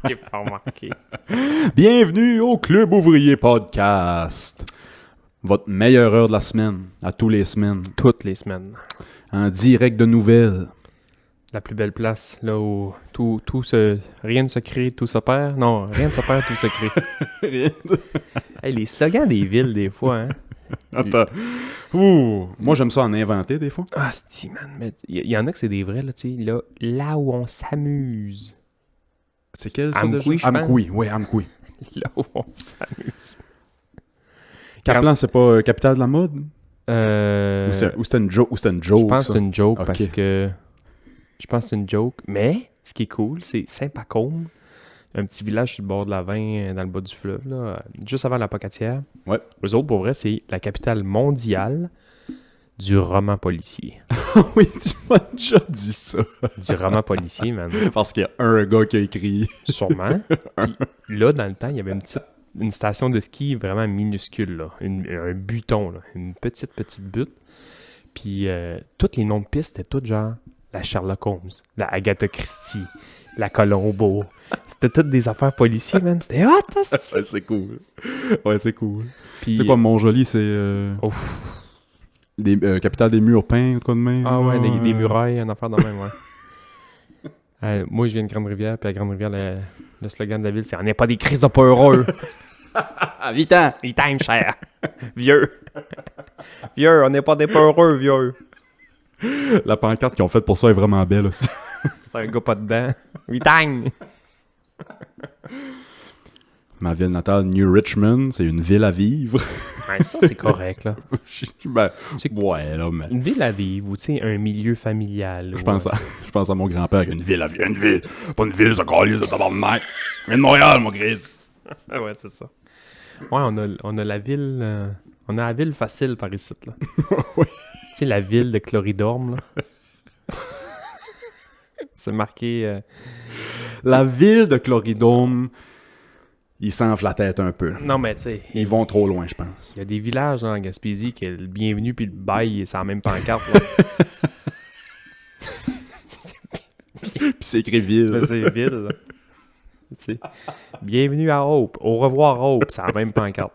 J'ai pas remarqué. Bienvenue au Club Ouvrier Podcast. Votre meilleure heure de la semaine, à tous les semaines. Toutes les semaines. En direct de nouvelles. La plus belle place, là où rien ne se crée, tout se perd. Non, rien ne se perd, tout se crée. Hey, les slogans des villes, des fois, hein. Attends. Ouh, moi, j'aime ça en inventer, des fois. Ah, c'ti, man. Mais il y en a que c'est des vrais, là, tu sais. Là où on s'amuse. C'est quel, ça, Amkoui, déjà? je pense. Amkoui, oui, Amkoui. Là où on s'amuse. Kaplan, c'est pas capitale de la mode? Euh... Ou c'était une joke? Je pense que ça? c'est une joke Ok. parce que... Je pense que c'est une joke. Mais, ce qui est cool, c'est Saint-Pacôme. Un petit village sur le bord de la Vin, dans le bas du fleuve, là, juste avant la Pocatière. Ouais. Eux autres, pour vrai, c'est la capitale mondiale du roman policier. Oui, tu m'as déjà dit ça. Du roman policier, man. Parce qu'il y a un gars qui a écrit. Sûrement. Puis là, dans le temps, il y avait une station de ski vraiment minuscule, là. Un buton, là. Une petite butte. Puis tous les noms de pistes étaient tous genre la Sherlock Holmes, la Agatha Christie, la Colombo. C'était toutes des affaires policiers, man. C'était hot, ça. Ouais, c'est cool. Ouais, c'est cool. Puis, C'est quoi, Montjoli, c'est... Ouf. Capitale des murs peints, quoi de même? Ah ouais, là? des murailles, une affaire de même, ouais. Moi, je viens de Grande-Rivière, puis à Grande-Rivière, le slogan de la ville, c'est « On n'est pas des crises de pas heureux. » Ah, 8 ans! Il t'aime, cher. Vieux. Vieux, on n'est pas des pas heureux, vieux. La pancarte qu'ils ont faite pour ça est vraiment belle aussi. C'est un gars pas dedans. Vitagne. Ma ville natale, New Richmond, c'est une ville à vivre. Ouais, ça, c'est correct, là. Ben, C'est- ouais, là, mais... Une ville à vivre, ou tu sais, un milieu familial. Je pense à mon grand-père qui a une ville à vivre. Une ville! Pas une ville, ça calisse de tabarnak! Je viens de Montréal, mon Chris! Ouais, c'est ça. Ouais, on a la ville... on a la ville facile par ici, là. Oui. Tu sais, la ville de Cloridorme, là. C'est marqué... La ville de Cloridome, ils s'enflent la tête un peu. Non, mais tu sais... Ils vont trop loin, je pense. Il y a des villages en Gaspésie que le bienvenu puis le bail, c'est la même pancarte, là. Puis c'est écrit ville. C'est vide, là. Tu sais, bienvenue à Hope. Au revoir, Hope. C'est la même pancarte.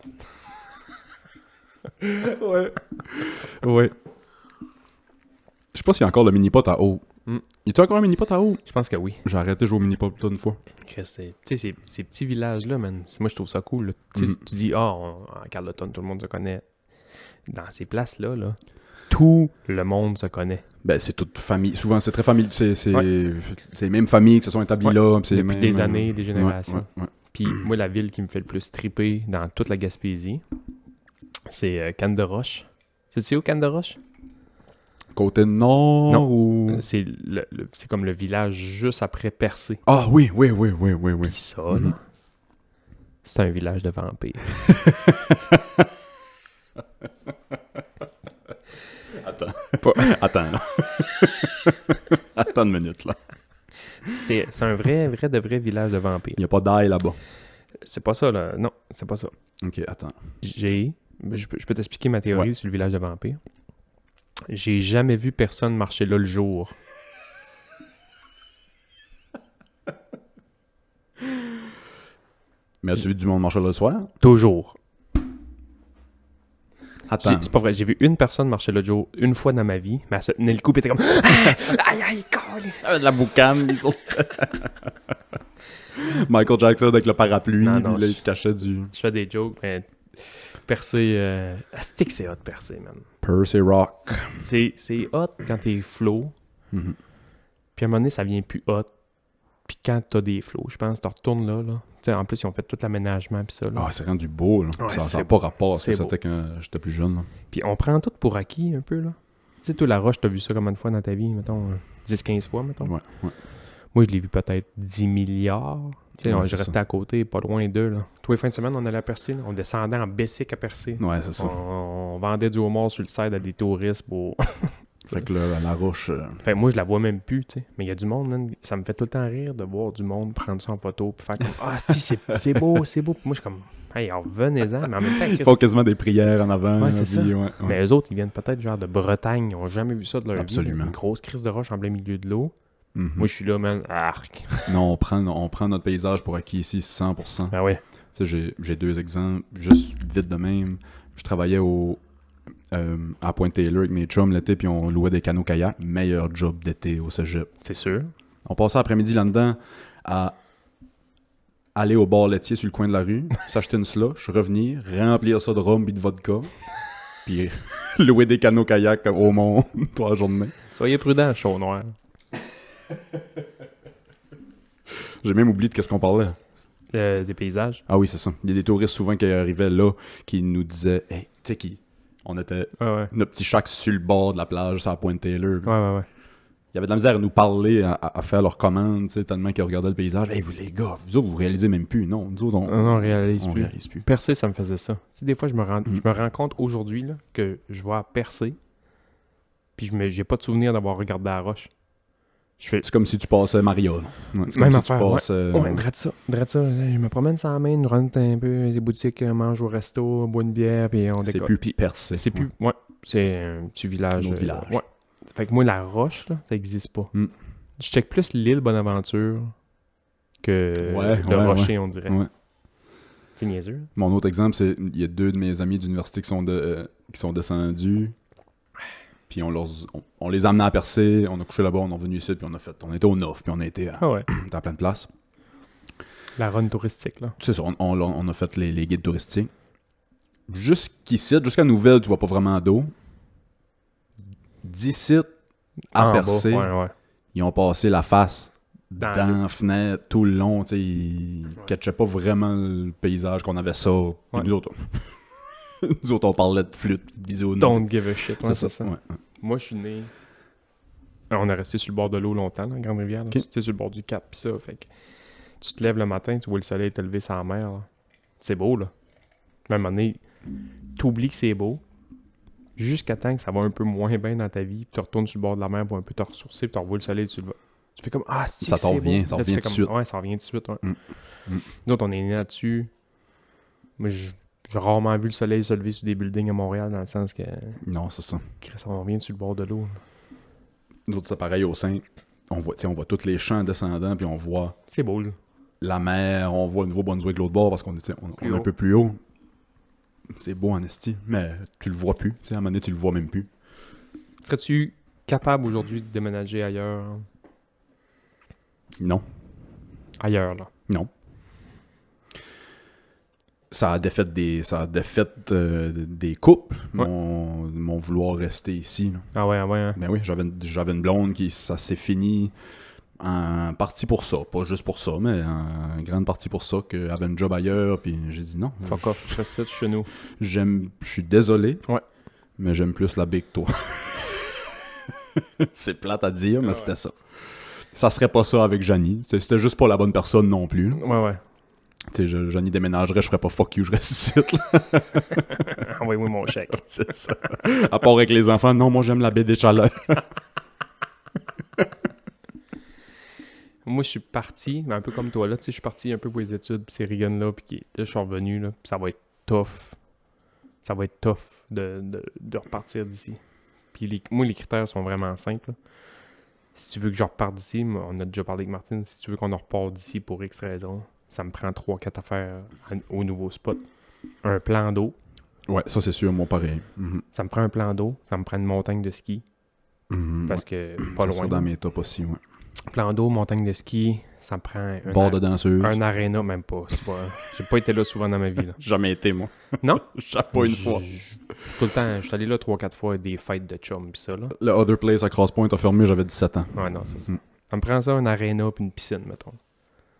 Ouais. Ouais. Je sais pas s'il y a encore le mini-pot à eau. Mm. Y a-tu encore un mini-pot à eau? Je pense que oui. J'ai arrêté de jouer au mini-pot là une fois. Tu sais, ces petits villages-là, man. Moi, je trouve ça cool. Là. Tu sais, tu dis, en Carleton, tout le monde se connaît. Dans ces places-là, là, tout le monde se connaît. Ben, c'est toute famille. Souvent, c'est très familial. C'est Ouais. les mêmes familles qui se sont établies Ouais. là. C'est Depuis les des mêmes, années, des générations. Ouais. Puis moi, la ville qui me fait le plus triper dans toute la Gaspésie, c'est Cannes-de-Roche. Tu sais où, Cannes-de-Roche? Côté nord Non. ou... C'est c'est comme le village juste après Percé. Ah oui. Puis ça, Mhm. là, c'est un village de vampires. Attends, là. Attends une minute, là. C'est un vrai village de vampires. Il n'y a pas d'ail là-bas. C'est pas ça, là. Non, c'est pas ça. Ok, attends. Je peux t'expliquer ma théorie sur le village de vampires. J'ai jamais vu personne marcher là le jour. Mais as-tu vu du monde marcher là le soir? Toujours. Attends. C'est pas vrai. J'ai vu une personne marcher là le jour une fois dans ma vie, mais elle se tenait le coup et était comme aïe, aïe, colle. De la boucane, ils ont... Michael Jackson avec le parapluie, Non, puis non, là, il se cachait du... Je fais des jokes, mais Percé... Asti que c'est hot, Percé, man. Percy Rock. C'est hot quand t'es flow, Mhm. puis à un moment donné, ça vient plus hot. Puis quand t'as des flows, je pense, tu retournes là. Tu sais, en plus, ils ont fait tout l'aménagement pis ça, là. Ah, c'est rendu beau, là. Ouais, ça c'est n'a pas beau. rapport à ce que C'est c'était quand j'étais plus jeune, là. Puis on prend tout pour acquis, un peu, là. Tu sais, toi, La Roche, t'as vu ça combien de fois dans ta vie, mettons, 10-15 fois, mettons? Ouais. Moi, je l'ai vu peut-être 10 milliards. Tu sais, Ouais, je c'est restais ça. à côté, pas loin d'eux, là. Tous les fins de semaine, on allait à Percé, là. On descendait en Bessic à Percé. Ouais, c'est ça. On vendait du homard sur le side à des touristes pour... Fait que là, à la roche... Enfin, moi, je la vois même plus, tu sais. Mais il y a du monde, man. Ça me fait tout le temps rire de voir du monde prendre ça en photo puis faire comme « Ah, si, c'est beau, c'est beau. » Puis moi, je suis comme « Hey, revenez-en. » Mais en même temps, Ils font quasiment des prières en avant. Ouais, c'est puis, ça. ouais. Mais eux autres, ils viennent peut-être genre de Bretagne. Ils n'ont jamais vu ça de leur vie. Absolument. Une grosse crise de roche en plein milieu de l'eau. Moi, je suis là, man, arc. Non, on prend notre paysage pour acquis ici, 100%. Ah ouais. Tu sais, j'ai 2 exemples, juste vite de même. Je travaillais à Pointe-Taylor avec mes chums l'été, puis on louait des canots-kayaks. Meilleur job d'été au cégep. C'est sûr. On passait l'après-midi là-dedans à aller au bar laitier sur le coin de la rue, s'acheter une slush, revenir, remplir ça de rhum et de vodka, puis louer des canots-kayaks au monde toute la journée. Soyez prudents, chaud noir. J'ai même oublié de qu'est-ce qu'on parlait. Des paysages. Ah oui, c'est ça. Il y a des touristes souvent qui arrivaient là, qui nous disaient, hey, tu sais on était Ouais. notre petit shack sur le bord de la plage, sur la Pointe-Taylor. Ouais. Il y avait de la misère à nous parler, à faire leurs commandes, tu sais, tellement qu'ils regardaient le paysage. Hey, vous les gars, vous autres, vous réalisez même plus. Non, nous autres, Non, on réalise on plus. réalise plus. Percer, ça me faisait ça. Tu sais, des fois, je me rends compte aujourd'hui là, que je vais à Percer, puis j'ai pas de souvenir d'avoir regardé la roche. C'est comme si tu passais Maria. Ouais, c'est Même comme si affaire, tu passais... Ouais, drette ça. Je me promène sans la main, je rentre un peu des boutiques, mange au resto, bois une bière, puis on C'est décolle. plus percé. C'est plus... Ouais, c'est un petit village. Un autre village. Ouais. Fait que moi, la roche, là, ça existe pas. Mm. Je check plus l'île Bonaventure que le rocher, on dirait. Ouais. C'est niaiseux. Mon autre exemple, c'est il y a 2 de mes amis d'université qui sont descendus. Puis on les a amenés à Percé, on a couché là-bas, on est revenu ici, puis on était au Nord, puis on a été à plein de places. La run touristique, là. C'est ça, on a fait les guides touristiques. Jusqu'à Nouvelle, tu vois pas vraiment d'eau. D'ici à Percé, ils ont passé la face dans la fenêtre tout le long, tu sais, ils catchaient pas vraiment le paysage qu'on avait ça. Puis nous autres, on parlait de flûte, de bisous. Don't give a shit. Ouais, c'est ça. Ouais. Moi, je suis né... On est resté sur le bord de l'eau longtemps, là, Grande-Rivière. Okay. Tu sais, sur le bord du Cap, pis ça. Fait que tu te lèves le matin, tu vois le soleil te lever sur la mer. Là. C'est beau, là. Même à un moment donné, t'oublies que c'est beau, jusqu'à temps que ça va un peu moins bien dans ta vie, puis tu retournes sur le bord de la mer pour un peu te ressourcer, puis tu revois le soleil, tu fais comme « Ah, si, ça c'est t'en beau. » revient, ça revient tout de suite. Ouais, ça revient tout de suite, ouais. Mm. Nous autres, on est nés là-dessus. Moi, j'ai rarement vu le soleil se lever sur des buildings à Montréal, dans le sens que... Non, c'est ça. On revient sur le bord de l'eau. Nous autres, c'est pareil au sein. On voit tous les champs descendants, puis on voit C'est beau, là. la mer, on voit le Nouveau-Brunswick de l'autre bord, parce qu'on est un peu plus haut. C'est beau en esti, mais tu le vois plus. À un moment donné, tu le vois même plus. Serais-tu capable aujourd'hui de déménager ailleurs? Non. Ailleurs, là. Non. Ça a défait des couples, mon vouloir rester ici. Là. Ah ouais, hein? Ben oui, j'avais une blonde qui, ça s'est fini en partie pour ça. Pas juste pour ça, mais en grande partie pour ça, qu'elle avait un job ailleurs, puis j'ai dit non. Fuck off, je reste chez nous. Je suis désolé, mais j'aime plus la baie que toi. C'est plate à dire, mais c'était ça. Ça serait pas ça avec Janie. C'était juste pas la bonne personne non plus. Là. Ouais. Tu sais, Janie déménagerait, je ferais pas fuck you, je reste ici. Envoyez-moi mon chèque. C'est ça. À part avec les enfants, non, moi j'aime la baie des Chaleurs. Moi, je suis parti, mais un peu comme toi, là, tu sais, je suis parti un peu pour les études, puis c'est Regan-là, puis là, je suis revenu, là, puis ça va être tough. Ça va être tough de repartir d'ici. Puis moi, les critères sont vraiment simples, là. Si tu veux que je reparte d'ici, on a déjà parlé avec Martine, si tu veux qu'on en reparte d'ici pour X raisons, ça me prend 3-4 affaires au nouveau spot. Un plan d'eau. Ouais, ça c'est sûr, moi pareil. Mm-hmm. Ça me prend un plan d'eau, ça me prend une montagne de ski. Mm-hmm. Parce que pas loin. Ça dans mes tops aussi, ouais. Plan d'eau, montagne de ski, ça me prend bord de danseuse. Un aréna, même pas. J'ai pas été là souvent dans ma vie. Là. Jamais été, moi. Non? Pas une fois. Tout le temps, je suis allé là 3-4 fois avec des fêtes de chum pis ça, là. Le Other Place à Cross Point a fermé, j'avais 17 ans. Ouais, non, c'est ça. Ça me prend ça, un aréna pis une piscine, mettons.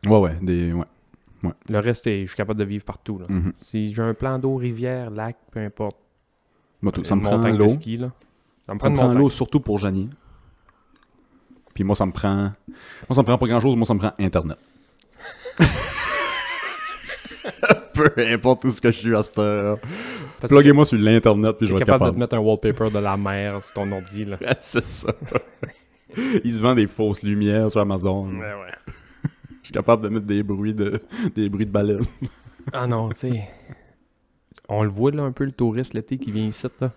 Ouais. Le reste, je suis capable de vivre partout, là. Mm-hmm. Si j'ai un plan d'eau, rivière, lac, peu importe. Moi, ça me prend l'eau. De ski, là. Ça me prend l'eau surtout pour Janie. Puis moi, ça me prend pas grand-chose, moi, ça me prend Internet. Peu importe où ce que je suis à cette heure. Pluguez-moi sur l'Internet, puis je vais être capable de te mettre un wallpaper de la mer sur ton ordi, là. C'est ça. Il se vend des fausses lumières sur Amazon. Ouais. Je suis capable de mettre des bruits de baleines. Ah non, tu sais. On le voit, là, un peu, le touriste l'été qui vient ici, là.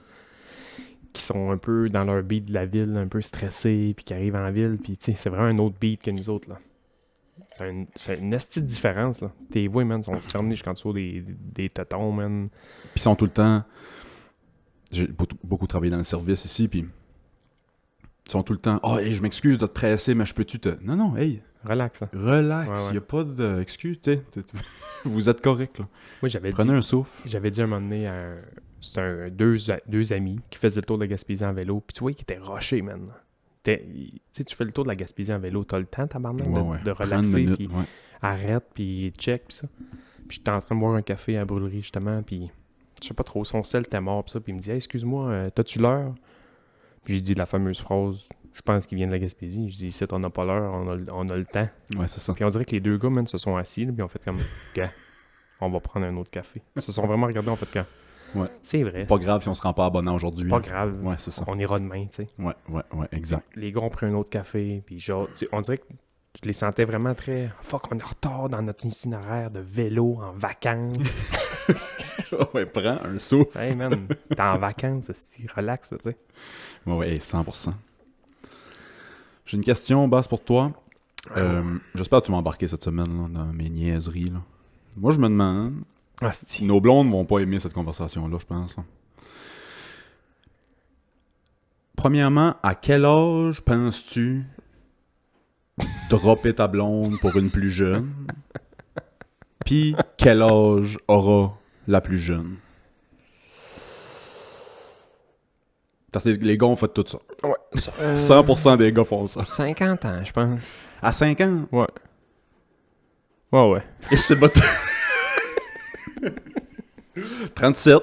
qui sont un peu dans leur beat de la ville, un peu stressés, puis qui arrivent en ville, puis tu sais, c'est vraiment un autre beat que nous autres, là. C'est une esti de différence, là. Tes voix, man, sont cernés jusqu'en dessous des totons, man. Puis ils sont tout le temps... J'ai beaucoup travaillé dans le service ici, puis ils sont tout le temps « Oh, hey, je m'excuse de te presser, mais je peux-tu te... » Non, hey! Relax, hein. Relax, il y a pas d'excuse, tu sais. Vous êtes correct, là. Moi, Prenez un souffle. J'avais dit un moment donné à... C'était deux amis qui faisaient le tour de la Gaspésie en vélo, puis tu vois, ils étaient rushés, man. Tu sais, tu fais le tour de la Gaspésie en vélo, t'as le temps, tabarnak, de relaxer, puis arrête, puis check, puis ça. Puis j'étais en train de boire un café à la brûlerie, justement, puis je sais pas trop, son sel était mort, puis ça, puis il me dit hey, « Excuse-moi, t'as-tu l'heure? » Puis j'ai dit la fameuse phrase, je pense qu'il vient de la Gaspésie. Je dis « Ici, on n'a pas l'heure, on a le temps. » Ouais, c'est ça. Puis on dirait que les deux gars, man, se sont assis, là, puis on fait comme « Gars, on va prendre un autre café. » Ils se sont vraiment regardés, on fait comme ouais. C'est vrai. Pas grave si on se rend pas abonnant aujourd'hui. Pas grave. Ouais, c'est ça. On ira demain, tu sais. Ouais, exact. Les gars ont pris un autre café, puis genre, on dirait que je les sentais vraiment très... Fuck, on est en retard dans notre itinéraire de vélo, en vacances. Ouais, prends un souffle. Hey man, t'es en vacances, c'est relax, tu sais. Ouais, 100%. J'ai une question, Basse, pour toi. J'espère que tu m'as embarqué cette semaine là, dans mes niaiseries. Là. Moi, je me demande... Nos blondes vont pas aimer cette conversation-là, je pense. Là. Premièrement, à quel âge penses-tu dropper ta blonde pour une plus jeune? Puis, quel âge aura la plus jeune? Parce que les gars ont fait tout ça. Ouais. 100% des gars font ça. 50 ans, je pense. À 5 ans? Ouais. Ouais. Et c'est bon. 37.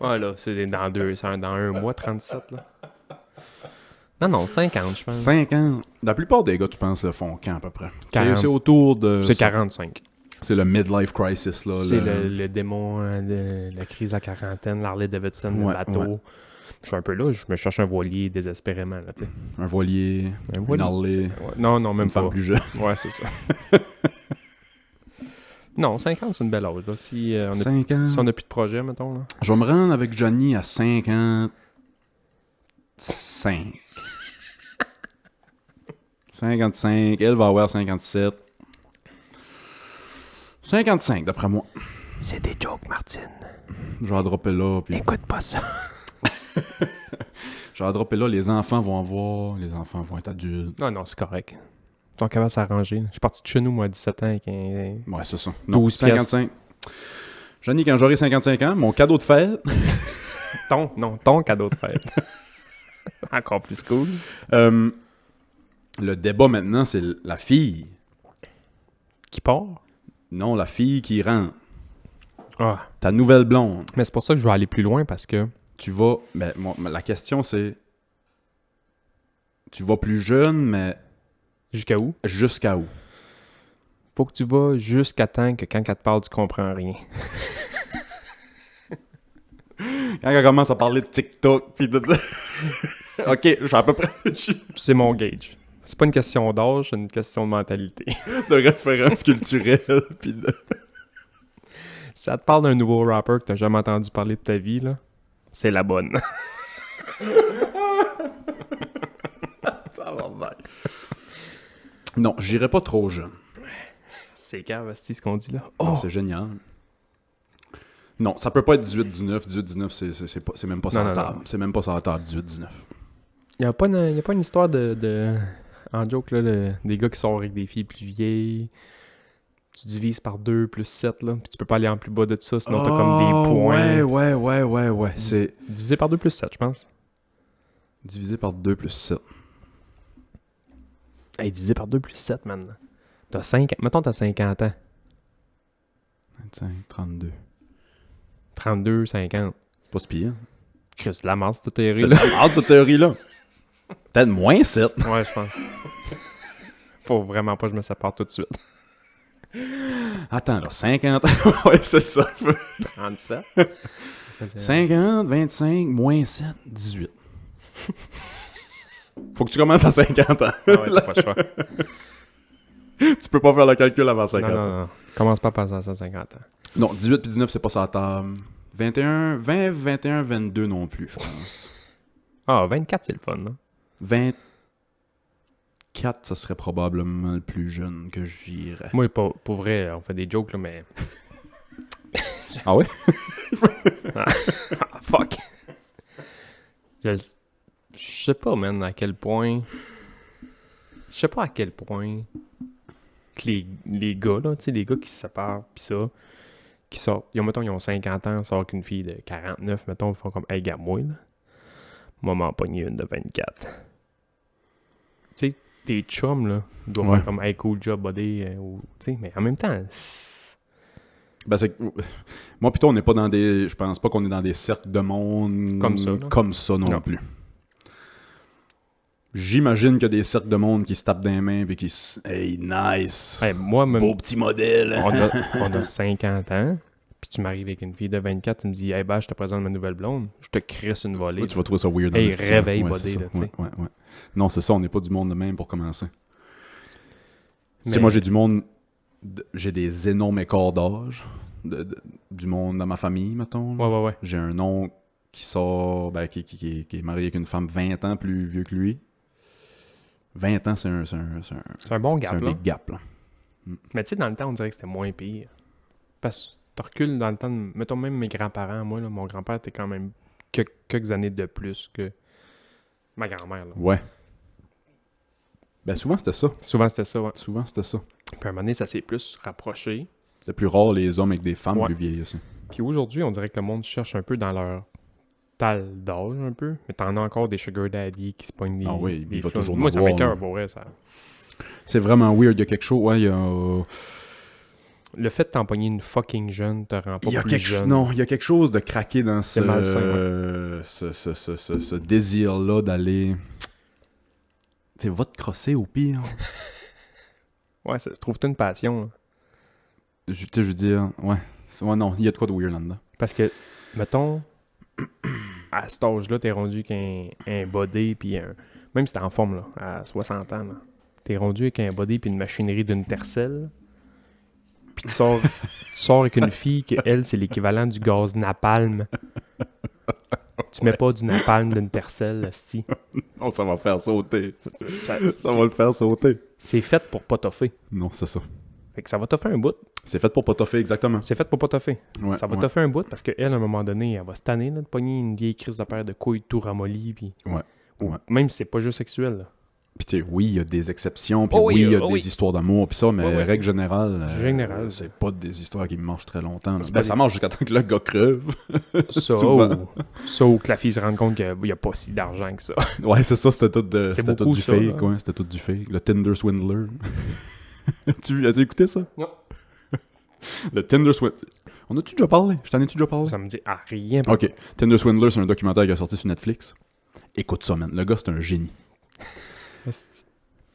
Ouais, là, c'est dans un mois, 37, là. Non, 50, je pense. 50. La plupart des gars, tu penses, le font quand, à peu près? 40. C'est autour de... C'est 45. C'est le midlife crisis, là. C'est le démon de la crise à quarantaine, l'Harley Davidson, le bateau. Ouais. Je suis un peu là, je me cherche un voilier désespérément, là, tu sais. Un voilier, une Harley... Ouais. Non, même pas. Une femme plus jeune. Ouais, c'est ça. Non, 50, c'est une belle âge, là. Si on n'a plus de projet, mettons, là. Je vais me rendre avec Johnny à 55. 55, elle va avoir 57. 55, d'après moi. C'est des jokes, Martine. Je vais la dropper là. Puis... Écoute pas ça. Je vais la dropper là, les enfants vont en voir, les enfants vont être adultes. Non, c'est correct. Ils sont capables de s'arranger. Je suis parti de chez nous, moi, à 17 ans. Avec Ouais, c'est ça. Non, 55. Johnny, quand j'aurai 55 ans, mon cadeau de fête... ton cadeau de fête. Encore plus cool. Le débat maintenant, c'est la fille. Qui part? Non, la fille qui rentre. Ah. Ta nouvelle blonde. Mais c'est pour ça que je vais aller plus loin, parce que... Tu vas... Ben, la question, c'est... Tu vas plus jeune, mais... Jusqu'à où? Jusqu'à où? Faut que tu vas jusqu'à temps que quand elle te parle, tu comprends rien. Quand elle commence à parler de TikTok, puis de... Ok, je suis à peu près... C'est mon gauge. C'est pas une question d'âge, c'est une question de mentalité. De référence culturelle, puis de... Si ça te parle d'un nouveau rapper que t'as jamais entendu parler de ta vie, là, c'est la bonne. Non, j'irai pas trop jeune. C'est grave, c'est ce qu'on dit là. Oh! C'est génial. Non, ça peut pas être 18-19. 18-19, c'est même pas ça la table. C'est même pas ça la table, 18-19. Y a pas une histoire de... En joke, là, des gars qui sortent avec des filles plus vieilles. Tu divises par 2 plus 7, là. Puis tu peux pas aller en plus bas de ça, sinon t'as comme des points. Ouais. C'est... Divisé par 2 plus 7, je pense. Divisé par 2 plus 7. Hey, divisé par 2 plus 7, man. Mettons, t'as 50 ans. 25, 32. 32, 50. C'est pas si pire. C'est de la merde, cette théorie-là. C'est de la merde, cette théorie-là. Peut-être moins 7. Ouais, je pense. Faut vraiment pas que je me sépare tout de suite. Attends, là, 50 ans. Ouais, c'est ça. 37. 50, 25, moins 7, 18. Faut que tu commences à 50 ans. Ah ouais, t'as pas le choix. Tu peux pas faire le calcul avant 50 ans. Non. Commence pas à passer à 150 ans. Non, 18 puis 19, c'est pas ça la table. 20, 21, 22 non plus, je pense. Ah, 24, c'est le fun, non? 24, ça serait probablement le plus jeune que j'irais. Moi, pour vrai, on fait des jokes, là, mais... Ah ouais? Fuck! Je sais pas, man, à quel point... Je sais pas à quel point que les gars, là, tu sais, les gars qui se séparent, pis ça, qui sortent... Ils ont 50 ans, sortent qu'une fille de 49, mettons, ils font comme « Hey, gars, moi, là, moi, m'en pogner une de 24. » Tu sais, tes chums, là, ils doivent faire comme « Hey, cool job, buddy. » Tu sais, mais en même temps... Ben, c'est que... Moi, plutôt, on n'est pas dans des... Je pense pas qu'on est dans des cercles de monde... Comme ça non plus. J'imagine qu'il y a des cercles de monde qui se tapent dans les mains et qui se... Hey, nice! Hey, moi, même... Beau petit modèle! On a 50 ans, puis tu m'arrives avec une fille de 24, tu me dis « Hey, bah, je te présente ma nouvelle blonde. » Je te crisse une volée. Ouais, tu vas trouver ça weird. Hey, réveille, buddy, là, tu sais. Ouais. Non, c'est ça, on n'est pas du monde de même pour commencer. Tu sais, moi, j'ai du monde... J'ai des énormes écarts d'âge. Du monde dans ma famille, mettons. Ouais. J'ai un oncle qui sort... Ben, qui est marié avec une femme 20 ans plus vieux que lui. 20 ans, c'est un bon gap, c'est un big gap, là. Mais tu sais, dans le temps, on dirait que c'était moins pire. Parce que tu recules dans le temps, mettons même mes grands-parents, moi, là, mon grand-père était quand même quelques années de plus que ma grand-mère. Là. Ouais. Ben souvent, c'était ça. Souvent, c'était ça, ouais. Souvent, c'était ça. Puis à un moment donné, ça s'est plus rapproché. C'était plus rare les hommes avec des femmes plus vieilles aussi. Puis aujourd'hui, on dirait que le monde cherche un peu dans leur tal d'âge, un peu. Mais t'en as encore des sugar daddy qui se pognent des... Ah oui, il va films. toujours moi, ça avoir, m'écoeure, pour vrai, ça... C'est vraiment weird, il y a quelque chose, ouais, il y a... Le fait de t'empoigner une fucking jeune te rend pas plus jeune. Non, il y a quelque chose de craqué dans ce... malsain, ouais. ce désir-là d'aller... Tu sais, va te crosser au pire. Ouais, ça se trouve une passion. Je veux dire, ouais. Non, il y a de quoi de weird là-dedans. Parce que, mettons, à cet âge-là, t'es rendu qu'un body, puis même si t'es en forme, là, à 60 ans, là, t'es rendu avec un body puis une machinerie d'une tercelle, puis tu sors avec une fille que elle, c'est l'équivalent du gaz napalm. Tu mets pas du napalm d'une tercelle, asti. Non, ça va faire sauter. Ça va le faire sauter. C'est fait pour pas toffer. Non, c'est ça. Fait que ça va toffer un bout. C'est fait pour pas toffer, exactement. C'est fait pour pas toffer. Ouais, ça va toffer un bout parce qu'elle, à un moment donné, elle va se tanner là, de pogner une vieille crise de paire de couilles tout ramollies. Puis... Ouais. Même si c'est pas juste sexuel. Là. Puis tu sais, oui, il y a des exceptions, puis il y a des histoires d'amour, puis ça, mais règle générale, c'est pas des histoires qui marchent très longtemps. Ça marche jusqu'à temps que le gars creve. Ça, ou que la fille se rende compte qu'il n'y a pas si d'argent que ça. Ouais, c'est ça, c'était tout du fake. Ouais, c'était tout du fake. Le Tinder Swindler. As-tu écouté ça? Non. Le Tinder Swindler. On a-tu déjà parlé? Je t'en ai-tu déjà parlé? Ça me dit rien. Ok. Tinder Swindler, c'est un documentaire qui est sorti sur Netflix. Écoute ça, man. Le gars, c'est un génie.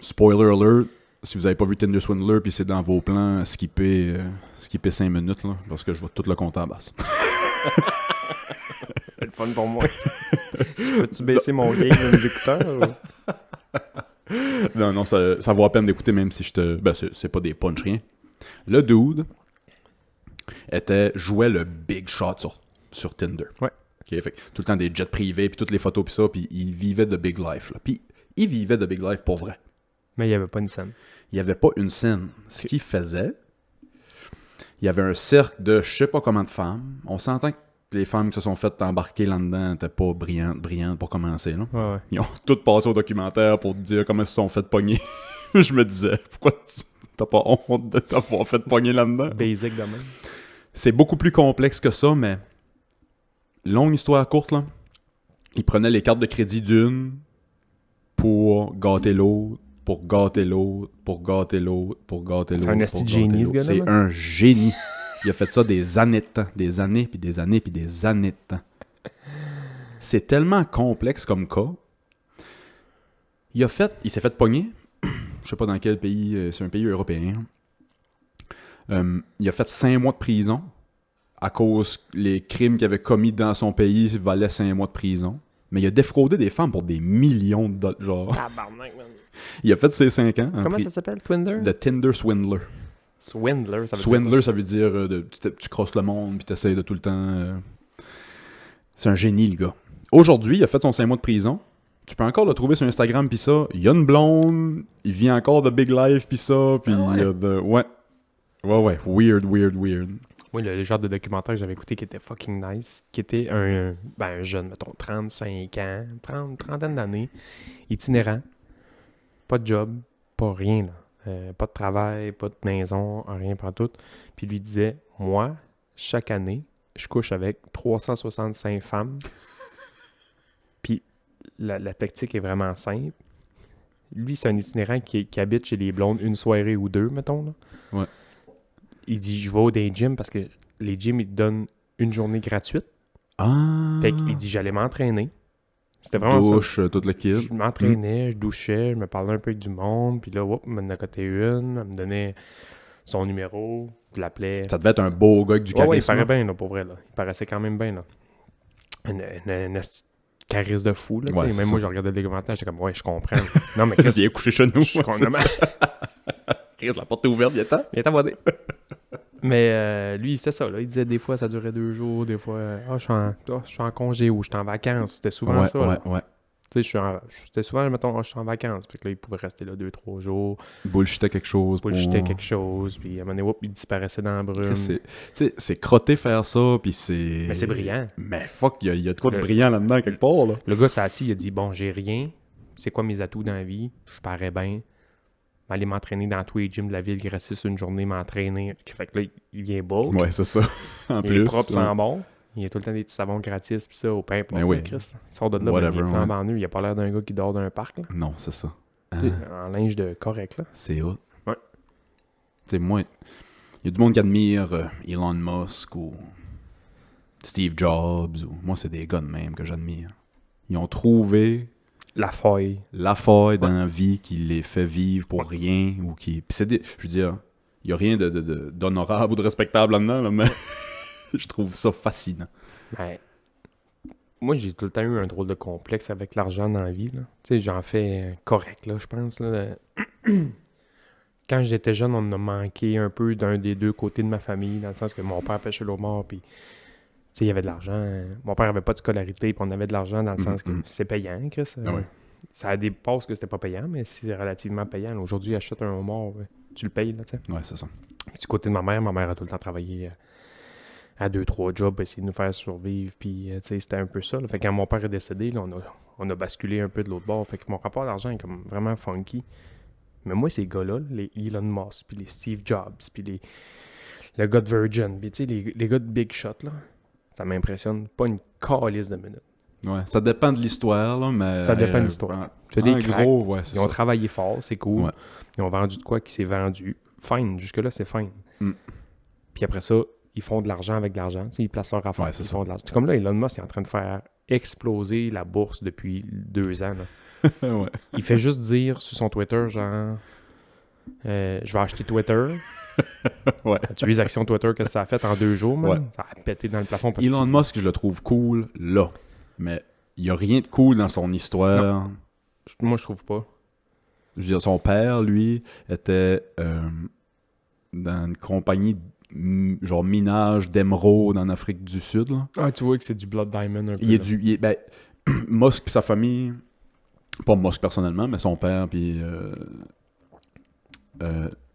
Spoiler alert, si vous avez pas vu Tinder Swindler puis c'est dans vos plans, skippez 5 minutes là, parce que je vais tout le compter à basse. C'est le fun pour moi. Peux-tu baisser mon gain de mes écouteurs? Ou... Non, ça vaut la peine d'écouter même si je te... Ben, c'est pas des punch rien. Le dude jouait le big shot sur Tinder. Ouais. Okay, fait tout le temps des jets privés puis toutes les photos puis ça, puis il vivait de big life là. Puis il vivait de big life pour vrai. Mais il n'y avait pas une scène. Il n'y avait pas une scène. Ce qu'il faisait, il y avait un cercle de je sais pas combien de femmes. On s'entend que les femmes qui se sont faites embarquer là-dedans n'étaient pas brillantes pour commencer. Là. Ouais. Ils ont toutes passé au documentaire pour te dire comment ils se sont fait pogner. Je me disais, pourquoi t'as pas honte de t'avoir fait pogner là-dedans? Basic de même. C'est beaucoup plus complexe que ça, mais longue histoire courte, là. Ils prenaient les cartes de crédit d'une pour gâter l'autre, pour gâter l'autre, pour gâter l'autre, pour gâter l'autre. C'est un esti de génie, ce gars-là. C'est un génie. Il a fait ça des années de temps. Des années, puis des années, puis des années de temps. C'est tellement complexe comme cas. Il s'est fait pogner. Je sais pas dans quel pays. C'est un pays européen. Il a fait 5 mois de prison à cause les crimes qu'il avait commis dans son pays valaient 5 mois de prison. Mais il a défraudé des femmes pour des millions de dollars. Genre. Tabarnak, man. Il a fait ses 5 ans. Comment ça s'appelle, Tinder? The Tinder Swindler. Swindler, ça veut dire... ça veut dire tu crosses le monde puis t'essayes de tout le temps C'est un génie, le gars. Aujourd'hui, il a fait son 5 mois de prison. Tu peux encore le trouver sur Instagram, pis ça. Il y a une blonde, il vit encore de Big Life, pis ça, pis Ouais. Ouais. Weird. Oui, le genre de documentaire que j'avais écouté qui était fucking nice, qui était un jeune, mettons, 35 ans, trentaine d'années, itinérant, pas de job, pas rien, là. Pas de travail, pas de maison, rien pas tout. Puis lui disait, moi, chaque année, je couche avec 365 femmes. Puis la tactique est vraiment simple. Lui, c'est un itinérant qui habite chez les blondes une soirée ou deux, mettons. Là. Ouais. Il dit, je vais au day gym parce que les gyms, ils te donnent une journée gratuite. Ah! Fait qu'il dit, j'allais m'entraîner. C'était vraiment douche, ça. toute le kit. Je m'entraînais, je douchais, je me parlais un peu avec du monde. Puis là, il m'en a coté une. Elle me donnait son numéro. Je l'appelais. Ça devait être un beau gars avec du charisme. Ouais, il paraît bien, là, pour vrai. Là. Il paraissait quand même bien, là. Une charisme de fou, là. Même moi, je regardais le documentaire, j'étais comme, ouais, je comprends. Non, mais Chris, il est couché chez nous. Je comprends. Chris, la porte est ouverte, viens t'en voir. Mais lui, c'est ça, là. Il disait des fois, ça durait 2 jours, des fois, je suis en congé ou je suis en vacances. C'était souvent ça. Ouais. Tu sais, c'était souvent, mettons, je suis en vacances. Puis là, il pouvait rester là 2-3 jours. Bullshitait quelque chose. Puis à un moment donné, il disparaissait dans la brume. C'est crotté faire ça, puis c'est... Mais c'est brillant. Mais fuck, il y a de quoi de brillant là-dedans, quelque part, là. Le gars s'est assis, il a dit, bon, j'ai rien. C'est quoi mes atouts dans la vie? Je parais bien. Aller m'entraîner dans tous les gyms de la ville gratis une journée, m'entraîner. Fait que là, il vient beau. Ouais, c'est ça. En plus. Il est propre, sans bon. Il y a tout le temps des petits savons gratis, pis ça, au pain pour Chris. Il sort de là, il est flambant nu. Il a pas l'air d'un gars qui dort d'un parc, là. Non, c'est ça. En linge de correct, là. C'est hot. Ouais. Tu sais, moi, il y a du monde qui admire Elon Musk ou Steve Jobs. Moi, c'est des gars de même que j'admire. Ils ont trouvé... La faille dans la vie qui les fait vivre pour rien ou qui... Puis je veux dire, il y a rien d'honorable ou de respectable là-dedans, là, mais je trouve ça fascinant. Ben, moi, j'ai tout le temps eu un drôle de complexe avec l'argent dans la vie, là. Tu sais, j'en fais correct, là, je pense, là. Quand j'étais jeune, on a manqué un peu d'un des deux côtés de ma famille, dans le sens que mon père pêchait l'eau mort, puis... il y avait de l'argent. Mon père avait pas de scolarité, puis on avait de l'argent dans le sens que c'est payant, Chris. Ça a des passes que c'était pas payant, mais c'est relativement payant. Là, aujourd'hui, achète un homard, tu le payes, là, tu sais. Ouais, c'est ça. Puis, du côté de ma mère a tout le temps travaillé à 2-3 jobs pour essayer de nous faire survivre, puis, tu sais, c'était un peu ça. Là. Fait que quand mon père est décédé, là, on a basculé un peu de l'autre bord. Fait que mon rapport à l'argent est comme vraiment funky. Mais moi, ces gars-là, les Elon Musk, puis les Steve Jobs, puis le gars de Virgin, puis tu sais, les gars de Big Shot, là, ça m'impressionne pas une calisse de minutes. Ouais, ça dépend de l'histoire, là, mais... Ça dépend de l'histoire. C'est des cracks. Ils ont travaillé fort, c'est cool. Ouais. Ils ont vendu de quoi qui s'est vendu. Fine, jusque-là, c'est fine. Puis après ça, ils font de l'argent avec de l'argent. Ils placent leur affaire. Ils font de l'argent. C'est comme là, Elon Musk est en train de faire exploser la bourse depuis 2 ans. Là. Ouais. Il fait juste dire sur son Twitter, genre... je vais acheter Twitter... Ouais. Tu as vu les actions Twitter que ça a fait en 2 jours, man? Ouais. Ça a pété dans le plafond. Elon Musk, je le trouve cool, là. Mais il n'y a rien de cool dans son histoire. Non. Moi, je trouve pas. Je veux dire, son père, lui, était dans une compagnie genre minage d'émeraude en Afrique du Sud. Là. Ah, tu vois que c'est du Blood Diamond un peu. Musk et sa famille, pas Musk personnellement, mais son père, puis...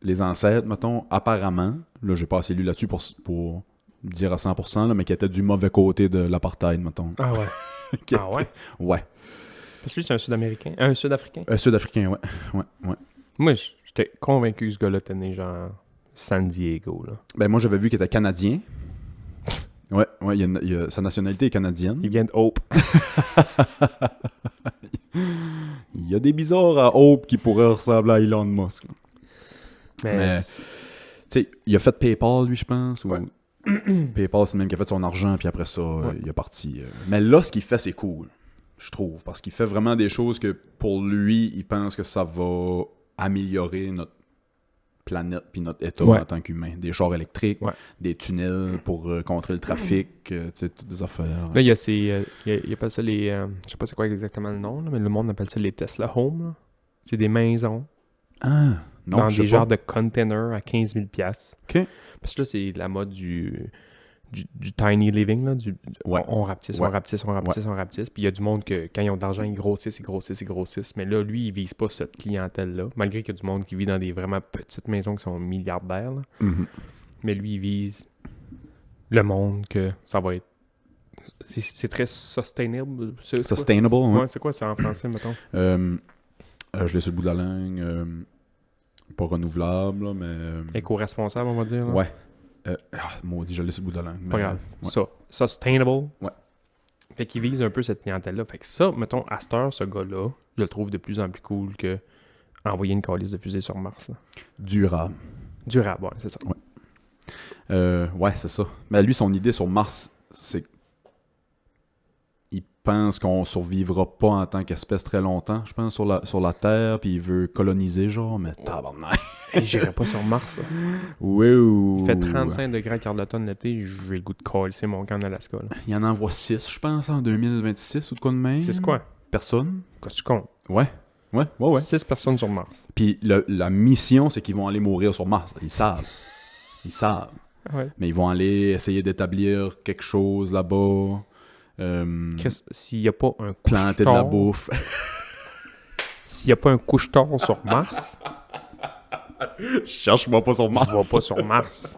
les ancêtres, mettons, apparemment, là, j'ai pas assez lu là-dessus pour dire à 100%, là, mais qui étaient du mauvais côté de l'apartheid, mettons. Ah ouais? Ah ouais? Ouais. Parce que lui, c'est un Sud-Américain. Un Sud-Africain? Un Sud-Africain, ouais. Moi, j'étais convaincu que ce gars-là était né genre San Diego, là. Ben, moi, j'avais vu qu'il était canadien. Ouais, sa nationalité est canadienne. Il vient de Hope. Il y a des bizarres à Hope qui pourraient ressembler à Elon Musk, là. Mais tu sais, il a fait PayPal, lui, je pense. Ouais. PayPal, c'est le même qui a fait son argent, puis après ça, il est parti. Mais là, ce qu'il fait, c'est cool, je trouve. Parce qu'il fait vraiment des choses que, pour lui, il pense que ça va améliorer notre planète puis notre état en tant qu'humain. Des chars électriques, des tunnels pour contrer le trafic, tu sais, toutes des affaires. Là, il y a ces... il appelle ça les... je sais pas c'est quoi exactement le nom, là, mais le monde appelle ça les Tesla Home. Là. C'est des maisons. Ah! Non, dans des genres de containers à 15 000 $. OK. Parce que là, c'est la mode du du tiny living, là. On rapetisse, Ouais. on rapetisse, on rapetisse, on rapetisse. Puis il y a du monde que, quand ils ont de l'argent, ils grossissent. Mais là, lui, il vise pas cette clientèle-là. Malgré qu'il y a du monde qui vit dans des vraiment petites maisons qui sont milliardaires, là. Mhm. Mais lui, il vise le monde que ça va être... C'est très sustainable. Sustainable, ouais. Ouais, c'est quoi ça en français, mettons? Je l'ai sur le bout de la langue. Pas renouvelable, là, mais... Éco-responsable, on va dire. Là. Ouais. Maudit, je l'ai sur le bout de la langue. Pas grave. Ouais. Ça. Sustainable. Ouais. Fait qu'il vise un peu cette clientèle-là. Fait que ça, mettons, à cette heure, ce gars-là, je le trouve de plus en plus cool que envoyer une calice de fusée sur Mars. Là. Durable. Durable, ouais, c'est ça. Ouais, c'est ça. Mais lui, son idée sur Mars, c'est... Il pense qu'on survivra pas en tant qu'espèce très longtemps, je pense, sur la Terre, puis il veut coloniser, genre, mais tabarnak. Et j'irai pas sur Mars. Là. Oui. Il fait 35 degrés à Carleton l'été, j'ai le goût de coller, c'est mon camp en Alaska. Là. Il en envoie 6, je pense, en 2026 ou de quoi de même. C'est quoi? Personne. Qu'est-ce que tu comptes? Ouais. 6 personnes sur Mars. Puis la mission, c'est qu'ils vont aller mourir sur Mars. Ils savent. Ouais. Mais ils vont aller essayer d'établir quelque chose là-bas. S'il n'y a pas un Planter de la bouffe. S'il n'y a pas un couche-tard sur Mars, Cherche-moi pas sur Mars. je vais pas sur Mars.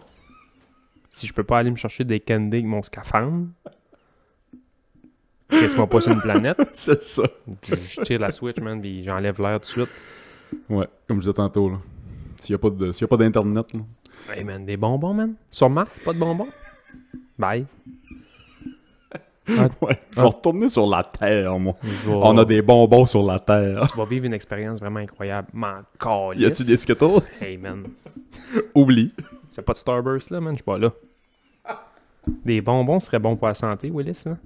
Si je peux pas aller me chercher des candies avec mon scaphandre, laisse-moi pas sur une planète. C'est ça. Puis je tire la switch, man, puis j'enlève l'air tout de suite. Ouais, comme je disais tantôt, là. S'il y a pas d'internet, là. Hey, man, des bonbons, man. Sur Mars, pas de bonbons? Bye. Ouais, je vais retourner sur la Terre, moi. Je On a des bonbons sur la Terre. Tu vas vivre une expérience vraiment incroyable. M'en calisse. Y a-tu des Skittles? Hey, man. Oublie. C'est pas de Starburst, là, man. Je suis pas là. Des bonbons seraient bons pour la santé, Willis, là.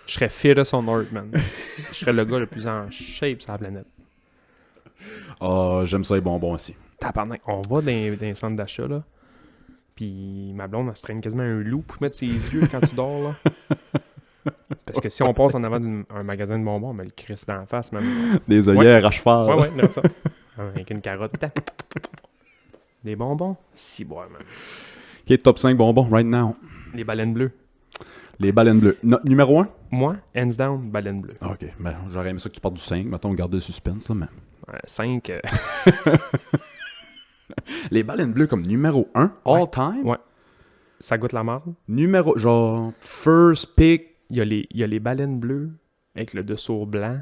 Je serais fittest on earth, man. Je serais le gars le plus en shape sur la planète. Ah, j'aime ça les bonbons aussi. Tabarnak. On va dans un centre d'achat, là. Puis ma blonde, elle se traîne quasiment un loup pour mettre ses yeux quand tu dors, là. Parce que si on passe en avant d'un magasin de bonbons, on met le Christ dans la face, même. Des œillères à cheval. Ouais, regarde ça. Avec une carotte. Des bonbons? Si, boire, man. Ok, top 5 bonbons, right now. Les baleines bleues. Les baleines bleues. Numéro 1? Moi, hands down, baleine bleue. Ok, ben j'aurais aimé ça que tu partes du 5. Mettons, garder le suspense, là, mais... 5. Les baleines bleues comme numéro 1, all time? Ouais. Ça goûte la marde. Numéro, genre, first pick. Il y a les baleines bleues avec le dessous blanc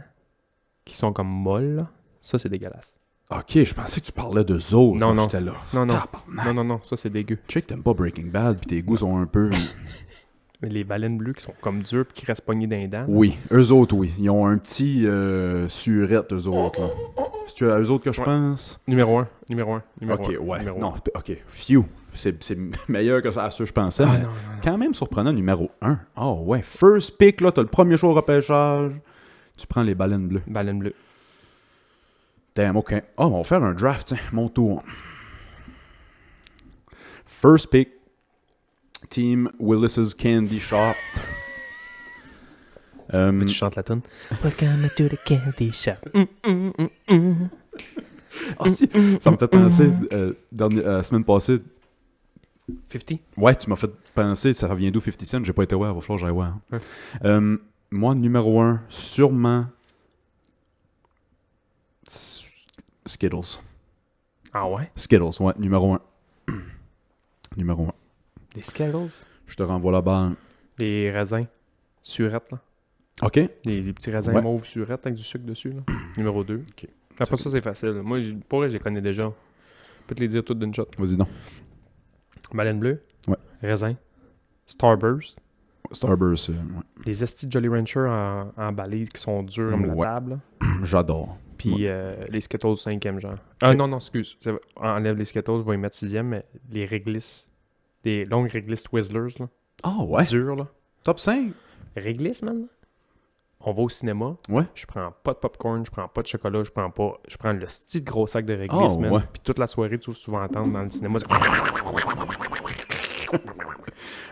qui sont comme molles, là. Ça, c'est dégueulasse. Ok, je pensais que tu parlais de Zo. Non, non. J'étais là. Non, ça, c'est dégueu. Je sais que t'aimes pas Breaking Bad, puis tes goûts sont un peu... Mais les baleines bleues qui sont comme dures puis qui restent pognées dans les dents. Oui, eux autres, oui. Ils ont un petit surette, eux autres, là. C'est à eux autres que je pense? Numéro 1. Ok, ouais. Numéro Non, 1. ok. Phew. C'est meilleur que ça à ceux que je pensais. Ah, mais non. quand même surprenant, numéro 1. Oh, ouais. First pick, là, t'as le premier choix au repêchage. Tu prends les baleines bleues. Baleine bleue. Damn, ok. Oh, on va faire un draft, tiens. Mon tour. First pick. Team Willis's Candy Shop. Tu chantes la tune. Welcome to the candy shop. Ah, si. Ça me fait penser, la semaine passée, 50? ouais, tu m'as fait penser, ça revient d'où 50 Cent? J'ai pas été voir, il va falloir que j'aille voir. Ouais. Moi, numéro 1, sûrement Skittles. Ah ouais? Skittles, ouais, numéro 1. Numéro 1. Des Skittles? Je te renvoie la balle. Des raisins. Surettes, là. OK. Les petits raisins Ouais. mauves surettes avec du sucre dessus, là. Numéro 2. OK. Après ça, c'est facile. Moi, pour vrai, je les connais déjà. Je peux te les dire toutes d'une shot. Vas-y, non. Baleine bleue. Ouais. Raisin. Starburst. Starburst, ouais. Les estis Jolly Rancher emballés qui sont durs comme la Ouais. table. J'adore. Puis les Skittles 5e genre. Ah non, excuse. Enlève les Skittles, je vais y mettre 6e, mais les Réglisse. Des longues Réglisse Twizzlers, là. Ah, ouais. Dures, là. Top 5. Réglisse, man. On va au cinéma. Ouais. Je prends pas de popcorn, je prends pas de chocolat, je prends le style gros sac de réglisse, man. ouais. Puis toute la soirée, tu vas entendre dans le cinéma.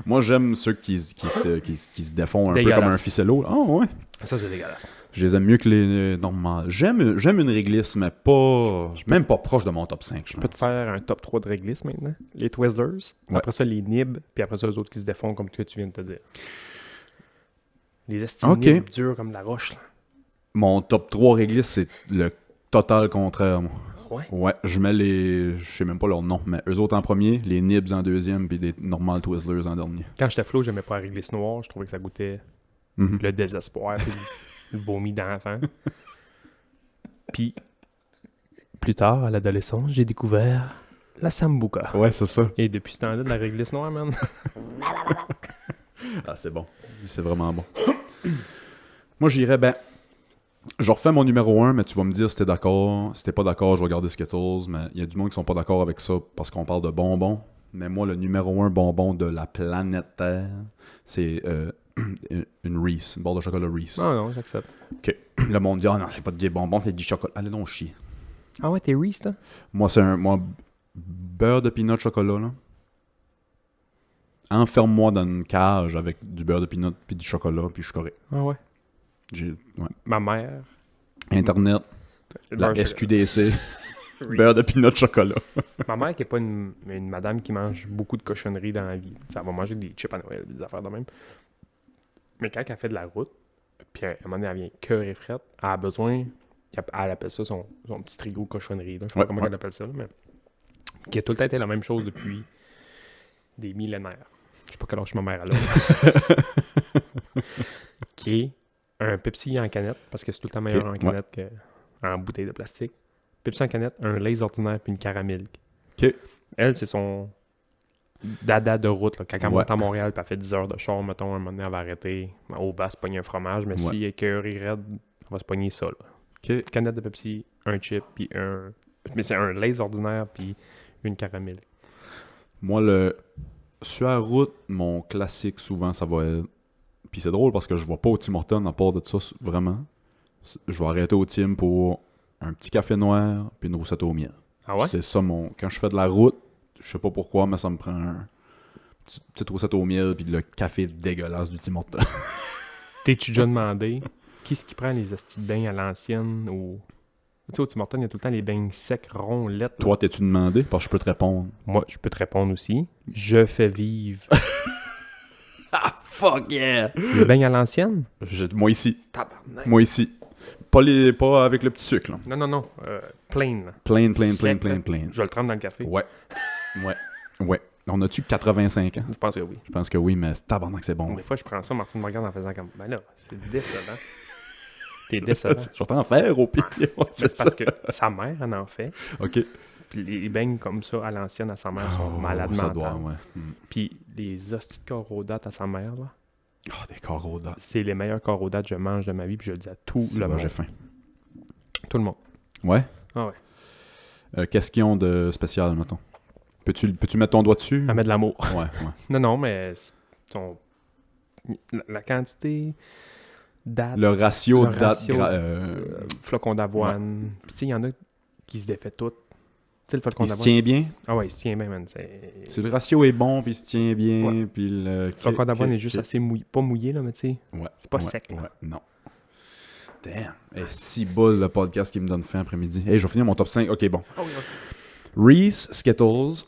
Moi, j'aime ceux qui se défont un peu comme un ficello. Ah ouais. Ça, c'est dégueulasse. Je les aime mieux que les normales. J'aime une réglisse, mais pas... Même pas proche de mon top 5. Je peux te faire un top 3 de réglisse maintenant. Les Twizzlers, après ça les nibs, puis après ça les autres qui se défont comme que tu viens de te dire. Les nibs durs comme la roche. Là. Mon top 3 réglisse, c'est le total contraire, moi. Ouais? Ouais, je mets les... Je sais même pas leur nom, mais eux autres en premier, les nibs en deuxième, puis les normales Twizzlers en dernier. Quand j'étais flow, j'aimais pas la réglisse noire. Je trouvais que ça goûtait le désespoir, puis le vomi d'enfant. Puis, plus tard, à l'adolescence, j'ai découvert la Sambuca. Ouais, c'est ça. Et depuis ce temps-là, de la réglisse noire, man. Ah, c'est bon. C'est vraiment bon. Moi, j'irais, je refais mon numéro 1, mais tu vas me dire si t'es d'accord. Si t'es pas d'accord, je vais garder Skittles, mais il y a du monde qui sont pas d'accord avec ça parce qu'on parle de bonbons. Mais moi, le numéro 1 bonbon de la planète Terre, c'est une Reese, une barre de chocolat Reese. Ah non, j'accepte. OK. Le monde dit, non, c'est pas des bonbons, c'est du chocolat. Allez donc chier. Ah ouais, t'es Reese, toi? Moi, beurre de peanut chocolat, là. Enferme-moi dans une cage avec du beurre de peanut puis du chocolat, puis je suis correct. Ah ouais? Ouais. Ma mère. Internet, la SQDC, beurre de peanut chocolat. Ma mère qui n'est pas une madame qui mange beaucoup de cochonneries dans la vie. T'sais, elle va manger des chips à Noël, des affaires de même. Mais quand elle fait de la route, puis à un moment donné, elle vient cœur et frette, elle a besoin, elle appelle ça son petit frigo cochonnerie. Là. Je sais pas comment elle appelle ça, là, mais qui a tout le temps été la même chose depuis des millénaires. Je sais pas quel âge ma mère a là. Qui est un Pepsi en canette, parce que c'est tout le temps meilleur en canette qu'en bouteille de plastique. Pepsi en canette, un Lay's ordinaire puis une Caramilk. Elle, c'est son dada de route. Là. Quand elle monte à Montréal puis elle fait 10 heures de char, mettons, un moment donné, elle va arrêter. Au bas, se pogner un fromage, mais si elle est curry raide, elle va se pogner ça. Là. Une canette de Pepsi, un chip, puis un... Mais c'est un Lay's ordinaire puis une Caramilk. Moi, sur la route, mon classique, souvent, ça va être... Puis c'est drôle parce que je vais pas au Tim Hortons à part de ça, vraiment. Je vais arrêter au Tim pour un petit café noir puis une roussette au miel. Ah ouais? C'est ça Quand je fais de la route, je sais pas pourquoi, mais ça me prend un petite roussette au miel puis le café dégueulasse du Tim Hortons. T'es-tu déjà demandé qui est-ce qui prend les hosties de bains à l'ancienne ou... Tu sais, au Tim Hortons, il y a tout le temps les bains secs, ronds, lettres. Toi, t'es-tu demandé? Parce que je peux te répondre. Moi, je peux te répondre aussi. Je fais vivre. Ah, fuck yeah! Les bains à l'ancienne? Moi ici. Tabarnak. Moi ici. Pas avec le petit sucre, là. Non. Plain. Plain. Je le trempe dans le café. Ouais. On a-tu 85 ans? Je pense que oui. Je pense que oui, mais tabarnak, c'est bon. Des fois, je prends ça, Martine me regarde en faisant comme... Ben là, c'est décevant. T'es décevant. Je vais t'en faire au pire. C'est parce que sa mère en fait. OK. Puis les beignes comme ça, à l'ancienne, à sa mère, sont malades mentales. Ça doit, ouais. Puis les hosties de corps aux dates à sa mère, là. Des corps aux dates. C'est les meilleurs corps aux dates que je mange de ma vie, puis je le dis à tout le monde. J'ai faim. Tout le monde. Ouais? Ah ouais. Qu'est-ce qu'ils ont de spécial, mettons? Peux-tu mettre ton doigt dessus? À mettre de l'amour. Ouais. Non, mais la quantité... date, le ratio flocon d'avoine. Ouais. Puis tu sais, il y en a qui se défait tout. Tu sais, le flocon d'avoine. Il se tient bien? Ah ouais, il se tient bien, man. Si le ratio est bon, puis il se tient bien, puis le flocon d'avoine est juste assez mouillé. Pas mouillé, là, mais tu sais, c'est pas sec. Là. Ouais, non. Damn. Si bol le podcast qui me donne faim après-midi. Hey, je vais finir mon top 5. OK, bon. Oh, oui. Reese, Skittles.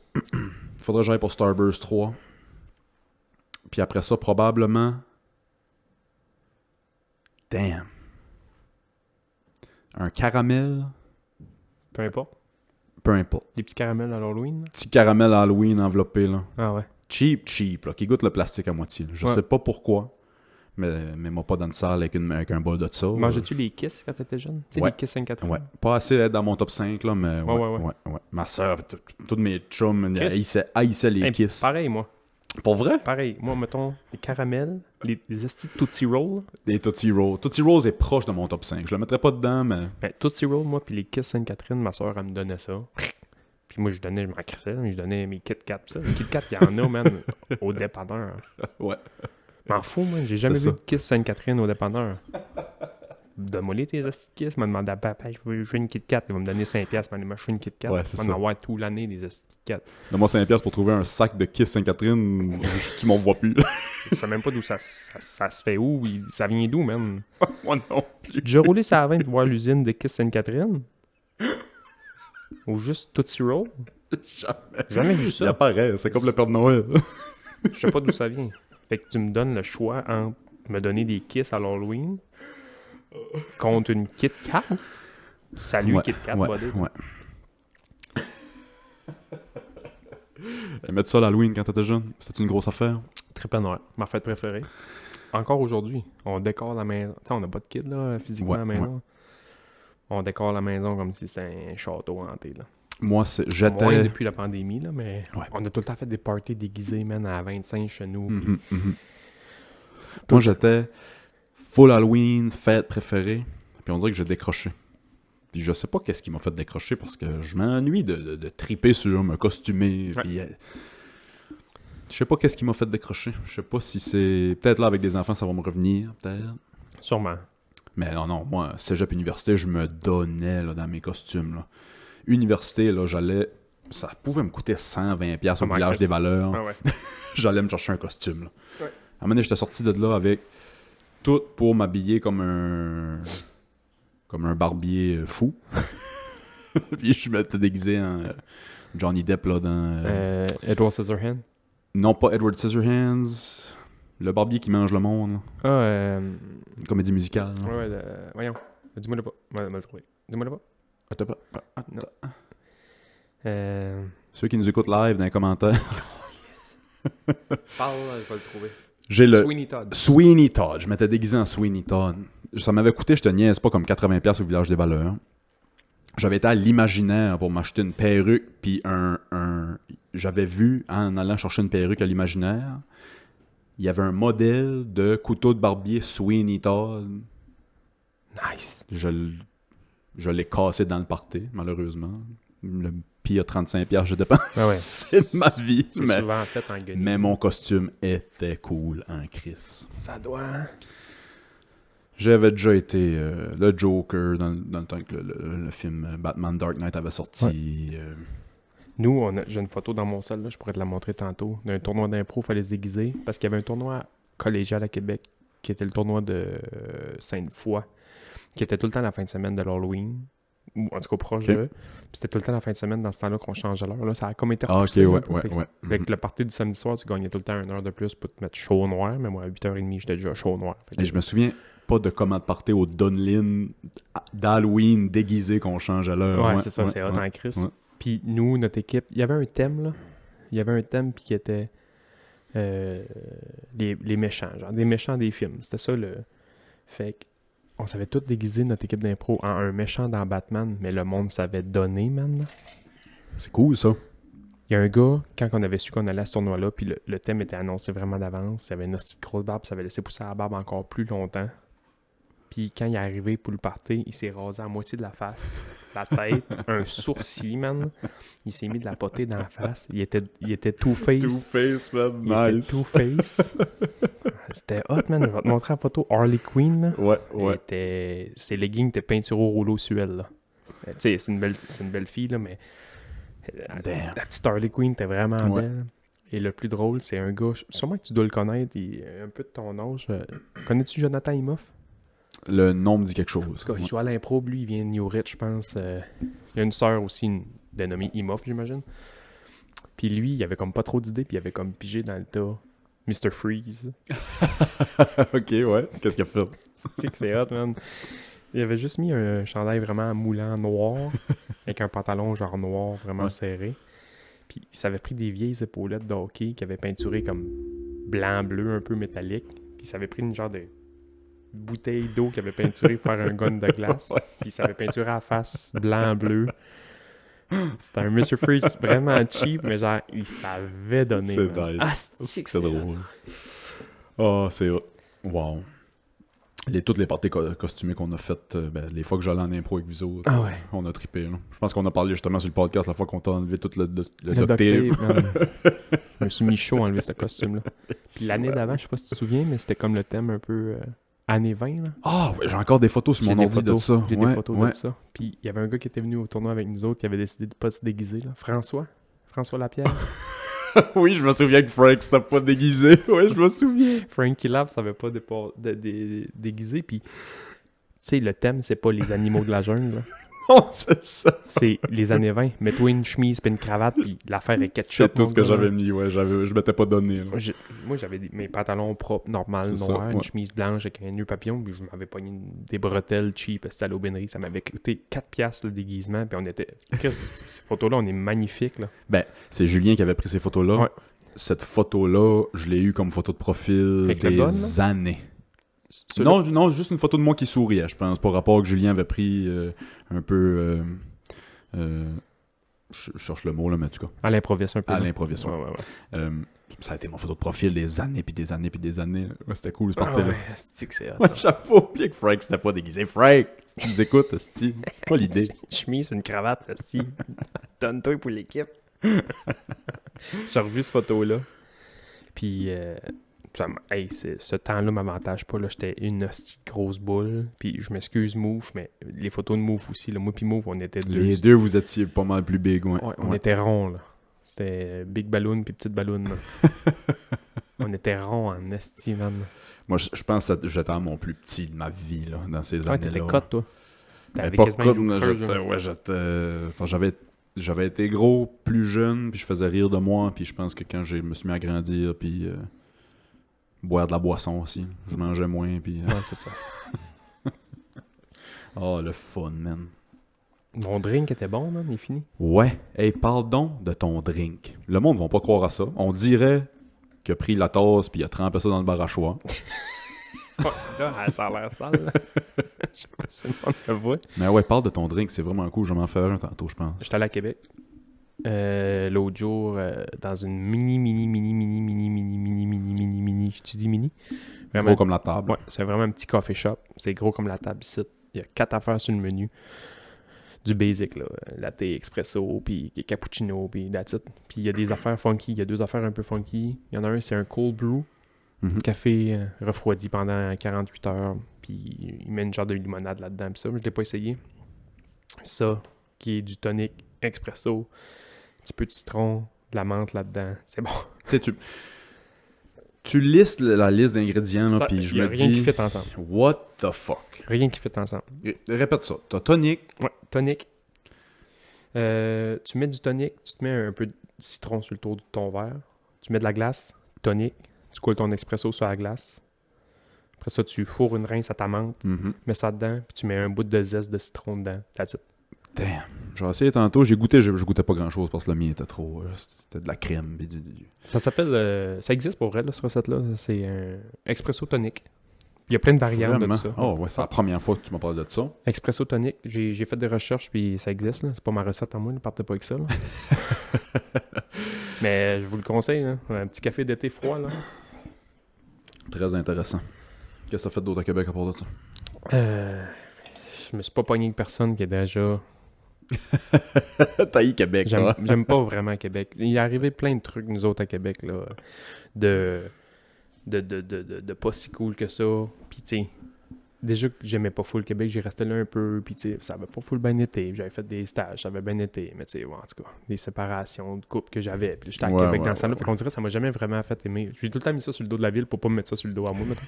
Faudrait que j'aille pour Starburst 3. Puis après ça, probablement... Damn. Un caramel. Peu importe. Les petits caramels à l'Halloween. Petit caramel Halloween enveloppé, là. Ah ouais. Cheap, là. Qui goûte le plastique à moitié. Là. Je sais pas pourquoi. Mais moi pas dans une salle avec un bol de ça. Mangeais-tu les Kiss quand t'étais jeune? Tu sais, les Kiss Sainte-Catherine? Ouais. Pas assez dans mon top 5, là, mais ouais. Ma soeur, tous mes chums, haïssaient les Kiss. Pareil, moi. Pour vrai? Pareil. Moi, mettons, les caramels, les estis Tootsie Roll. Des Tootsie Roll. Tootsie Rolls est proche de mon top 5. Je le mettrais pas dedans, mais... Tootsie Roll, moi, puis les Kiss Sainte-Catherine, ma soeur, elle me donnait ça. Puis moi, je m'en crissais, mais je donnais mes Kit Kat. Ça. Les Kit Kat, il y en a, man, au dépanneur. Ouais. M'en fous, moi. J'ai jamais vu de Kiss Sainte-Catherine au dépanneur. donne-moi tes hosties de Kiss. Il m'a demandé à papa, je veux une Kit Kat. Il va me donner 5$, il m'a dit, je veux une Kit Kat. Ouais, c'est ça. Il va m'avoir tout l'année des hosties de Kit Kat. Donne-moi 5$ pour trouver un sac de Kiss Sainte-Catherine, tu m'en vois plus. Je sais même pas d'où ça se fait où. Ça vient d'où, même? Moi non. J'ai déjà roulé sur la 20 pour voir l'usine de Kiss Sainte-Catherine? Ou juste Tootsie Roll? Jamais vu ça. Il apparaît, c'est comme le Père de Noël. Je sais pas d'où ça vient. Fait que tu me donnes le choix entre me donner des Kiss à l'Halloween contre une Kit Kat. Salut Kit Kat, buddy. Ouais. Mettre ça à l'Halloween quand t'étais jeune, c'était une grosse affaire. Trippin' Noël, ma fête préférée. Encore aujourd'hui, on décore la maison. Tu sais, on n'a pas de kid là, physiquement à la maison. Ouais. On décore la maison comme si c'était un château hanté, là. Moi, j'étais... Moins depuis la pandémie, là, mais on a tout le temps fait des parties déguisées, man, à 25 chez nous. Moi, j'étais full Halloween, fête préférée, puis on dirait que j'ai décroché. Puis je sais pas qu'est-ce qui m'a fait décrocher, parce que je m'ennuie de triper sur me costumer, puis... Je sais pas qu'est-ce qui m'a fait décrocher. Je sais pas si c'est... Peut-être là, avec des enfants, ça va me revenir, peut-être. Sûrement. Mais non, moi, cégep université, je me donnais là, dans mes costumes, là. Université, là, j'allais... Ça pouvait me coûter 120$ au village des valeurs. Ah ouais. J'allais me chercher un costume, là. Ouais. À un moment donné, j'étais sorti de là avec tout pour m'habiller comme un barbier fou. Puis je m'étais déguisé en Johnny Depp, là, dans... Edward Scissorhands? Non, pas Edward Scissorhands. Le barbier qui mange le monde, là. Une comédie musicale. Là. Ouais, voyons. Dis-moi le pas. Ouais, le trouver. Dis-moi le pas. Attends pas. Non. Ceux qui nous écoutent live dans les commentaires. Parle, je vais le trouver. J'ai le Sweeney Todd. Sweeney Todd. Je m'étais déguisé en Sweeney Todd. Ça m'avait coûté, je te niaise pas, comme 80$ au village des valeurs. J'avais été à l'Imaginaire pour m'acheter une perruque, puis j'avais vu, en allant chercher une perruque à l'Imaginaire, il y avait un modèle de couteau de barbier Sweeney Todd. Nice. Je l'ai cassé dans le party, malheureusement. Le pire 35$ je dépense. Ah ouais. C'est ma vie. C'est souvent fait en guenille. Mais mon costume était cool en crise. Ça doit... J'avais déjà été le Joker dans le temps que le film Batman Dark Knight avait sorti. Ouais. Nous, j'ai une photo dans mon salle, là, je pourrais te la montrer tantôt, d'un tournoi d'impro, il fallait se déguiser, parce qu'il y avait un tournoi collégial à Québec, qui était le tournoi de Sainte-Foy, qui était tout le temps la fin de semaine de l'Halloween, ou en tout cas proche de. Puis c'était tout le temps la fin de semaine dans ce temps-là qu'on changeait l'heure. Là, ça a comme été repoussé. Ouais. Avec le party du samedi soir, tu gagnais tout le temps 1 heure de plus pour te mettre chaud au noir, mais moi, à 8h30, j'étais déjà chaud au noir. Et je me souviens pas de comment partir au Dunlin d'Halloween déguisé qu'on change à l'heure. Ouais, c'est ça, c'est hot en crise. Ouais. Puis nous, notre équipe, il y avait un thème, là. Il y avait un thème qui était les méchants, genre des méchants des films. C'était ça le... Fait qu'on savait tous déguiser notre équipe d'impro en un méchant dans Batman, mais le monde savait donner, man. C'est cool, ça. Il y a un gars, quand on avait su qu'on allait à ce tournoi-là, puis le thème était annoncé vraiment d'avance, il y avait une petite grosse barbe, ça avait laissé pousser la barbe encore plus longtemps. Puis quand il est arrivé pour le party, il s'est rasé à moitié de la face, la tête, un sourcil, man. Il s'est mis de la potée dans la face. Il était Two-Face. Two-Face, man. Il était Two-Face. C'était hot, man. Je vais te montrer la photo Harley Quinn, là. Ouais. Ses leggings étaient peinturés au rouleau suel, là. Tu sais, c'est une belle fille, là, mais... La petite Harley Quinn était vraiment belle. Et le plus drôle, c'est un gars... Sûrement que tu dois le connaître, il est un peu de ton âge. Connais-tu Jonathan Imoff? Le nom me dit quelque chose. En tout cas, il joue à l'impro, lui, il vient de New Rich, je pense. Il y a une sœur aussi, dénommée Imoff, j'imagine. Puis lui, il avait comme pas trop d'idées, puis il avait comme pigé dans le tas Mr. Freeze. Ok, ouais. Qu'est-ce qu'il a fait? C'est que c'est hot, man. Il avait juste mis un chandail vraiment moulant noir, avec un pantalon genre noir vraiment serré. Puis il s'avait pris des vieilles épaulettes de hockey qu'il avait peinturées comme blanc-bleu, un peu métallique. Puis il s'avait pris une genre de bouteille d'eau qu'il avait peinturée pour faire un gun de glace. Puis il s'avait peinturé à la face blanc-bleu. C'était un Mr. Freeze vraiment cheap, mais genre, il savait donner. C'est nice. Ah, c'est drôle. Oh, c'est hot. Wow. Toutes les parties costumées qu'on a faites, les fois que j'allais en impro avec vous autres, on a trippé. Là. Je pense qu'on a parlé justement sur le podcast la fois qu'on t'a enlevé tout le duct tape. Je me suis mis chaud à enlever ce costume-là. Puis l'année d'avant, je sais pas si tu te souviens, mais c'était comme le thème un peu années 20, là. Ah, ouais, j'ai encore des photos sur mon ordi de ça. J'ai des photos de ça. Puis il y avait un gars qui était venu au tournoi avec nous autres qui avait décidé de pas se déguiser, là. François Lapierre. Oui, je me souviens que Frank s'était pas déguisé. Oui, je me souviens. Frankie Lab savait pas déguiser. Puis, tu sais, le thème, c'est pas les animaux de la jungle, là. Non, c'est ça. C'est les années 20. Mets-toi une chemise puis une cravate, puis l'affaire est ketchup. C'est tout ce que j'avais mis, ouais. Je m'étais pas donné. Moi, j'avais mes pantalons propres, normales, noirs, une chemise blanche avec un nœud papillon, puis je m'avais pogné des bretelles cheap, c'était à l'aubainerie. Ça m'avait coûté 4$ le déguisement, puis on était... Ces photos-là, on est magnifiques, là. Ben, c'est Julien qui avait pris ces photos-là. Ouais. Cette photo-là, je l'ai eue comme photo de profil avec des années. Non, juste une photo de moi qui souriait, je pense, par rapport que Julien avait pris un peu... je cherche le mot, là, mais en tout cas. À l'improviste un peu. À l'improviste, ouais. Ça a été mon photo de profil des années, puis des années, puis des années. Ouais, c'était cool, ce parti-là. Ouais, j'avoue oublié que Frank s'était pas déguisé. Frank, tu nous écoutes, esti. Pas l'idée. Chemise, une cravate, esti. Donne-toi pour l'équipe. J'ai revu cette photo-là. Puis... ce temps-là m'avantage pas, là, j'étais une hostie grosse boule, puis je m'excuse Move, mais les photos de Move aussi, là, moi pis Move, on était deux. Les deux, vous étiez pas mal plus big, ouais. On était ronds, là. C'était Big Balloon puis Petite Balloon, là. On était ronds en esti, man. Moi, je pense que j'étais à mon plus petit de ma vie, là, dans ces années-là. Ouais, t'étais cut, toi. T'avais pas cut, j'avais été gros, plus jeune, puis je faisais rire de moi, puis je pense que quand je me suis mis à grandir, puis... boire de la boisson aussi. Je mangeais moins, puis... Ouais, c'est ça. Oh, le fun, man. Mon drink était bon, man, il est fini. Ouais. Hey, parle donc de ton drink. Le monde ne va pas croire à ça. On dirait qu'il a pris la tasse, puis il a trempé ça dans le bar à choix. Là, ça a l'air sale. Je sais pas si le monde le voit. Mais ouais, parle de ton drink, c'est vraiment cool. Je vais m'en faire un tantôt, je pense. J'étais allé à Québec. L'autre jour, dans une mini, je te dis mini. Vraiment, gros comme la table. Ouais, c'est vraiment un petit coffee shop. C'est gros comme la table ici. Il y a 4 affaires sur le menu. Du basic, là. Latte, espresso, puis cappuccino, puis that's it. Puis il y a des affaires funky. Il y a 2 affaires un peu funky. Il y en a un, c'est un cold brew. Café refroidi pendant 48 heures. Puis il met une genre de limonade là-dedans. Puis ça, je l'ai pas essayé. Ça, qui est du tonic expresso. Un petit peu de citron, de la menthe là-dedans. C'est bon. Tu sais, tu listes la liste d'ingrédients, là, puis je me dis... rien qui fit ensemble. What the fuck? Rien qui fit ensemble. Répète ça. T'as tonic. Ouais, tonic. Tu mets du tonic, tu te mets un peu de citron sur le tour de ton verre. Tu mets de la glace, tonic. Tu coules ton expresso sur la glace. Après ça, tu fourres une rince à ta menthe. Mets ça dedans, puis tu mets un bout de zeste de citron dedans. That's it. Damn. J'ai essayé tantôt, j'ai goûté, je goûtais pas grand chose parce que le mien était trop. C'était de la crème. Ça s'appelle. Ça existe pour vrai, là, cette recette-là. C'est un expresso tonic. Il y a plein de variantes de ça. Oh ouais, c'est la première fois que tu m'as parlé de ça. Expresso tonic. J'ai fait des recherches puis ça existe, là. C'est pas ma recette à moi, ne partez pas avec ça. Là. Mais je vous le conseille, là. Un petit café d'été froid, là. Très intéressant. Qu'est-ce que t'as fait d'autre à Québec à part de ça? Je me suis pas pogné avec personne qui est déjà... T'as eu Québec, j'aime pas vraiment Québec. Il est arrivé plein de trucs, nous autres, à Québec, là, de pas si cool que ça. Puis, tu sais, déjà que j'aimais pas full Québec, j'ai resté là un peu, puis, tu sais, ça avait pas full bien été. J'avais fait des stages, ça avait bien été, mais, tu sais, ouais, en tout cas, des séparations de couple que j'avais. Puis, j'étais à Québec dans ce temps-là. Fait qu'on dirait que ça m'a jamais vraiment fait aimer. J'ai tout le temps mis ça sur le dos de la ville pour pas me mettre ça sur le dos à moi, mettons.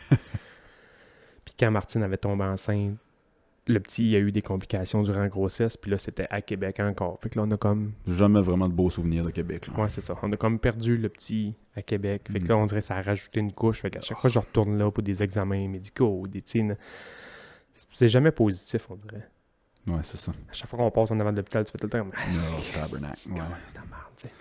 Puis, quand Martine avait tombé enceinte, le petit, il a eu des complications durant la grossesse, puis là, c'était à Québec encore. Fait que là, on a comme... Jamais vraiment de beaux souvenirs de Québec, là. Ouais, c'est ça. On a comme perdu le petit à Québec. Fait que là, on dirait que ça a rajouté une couche. Fait qu'à chaque fois, je retourne là pour des examens médicaux, des tines. C'est jamais positif, on dirait. Ouais, c'est ça. À chaque fois qu'on passe en avant de l'hôpital, tu fais tout le temps comme... tabernacle. C'est la merde, tu sais.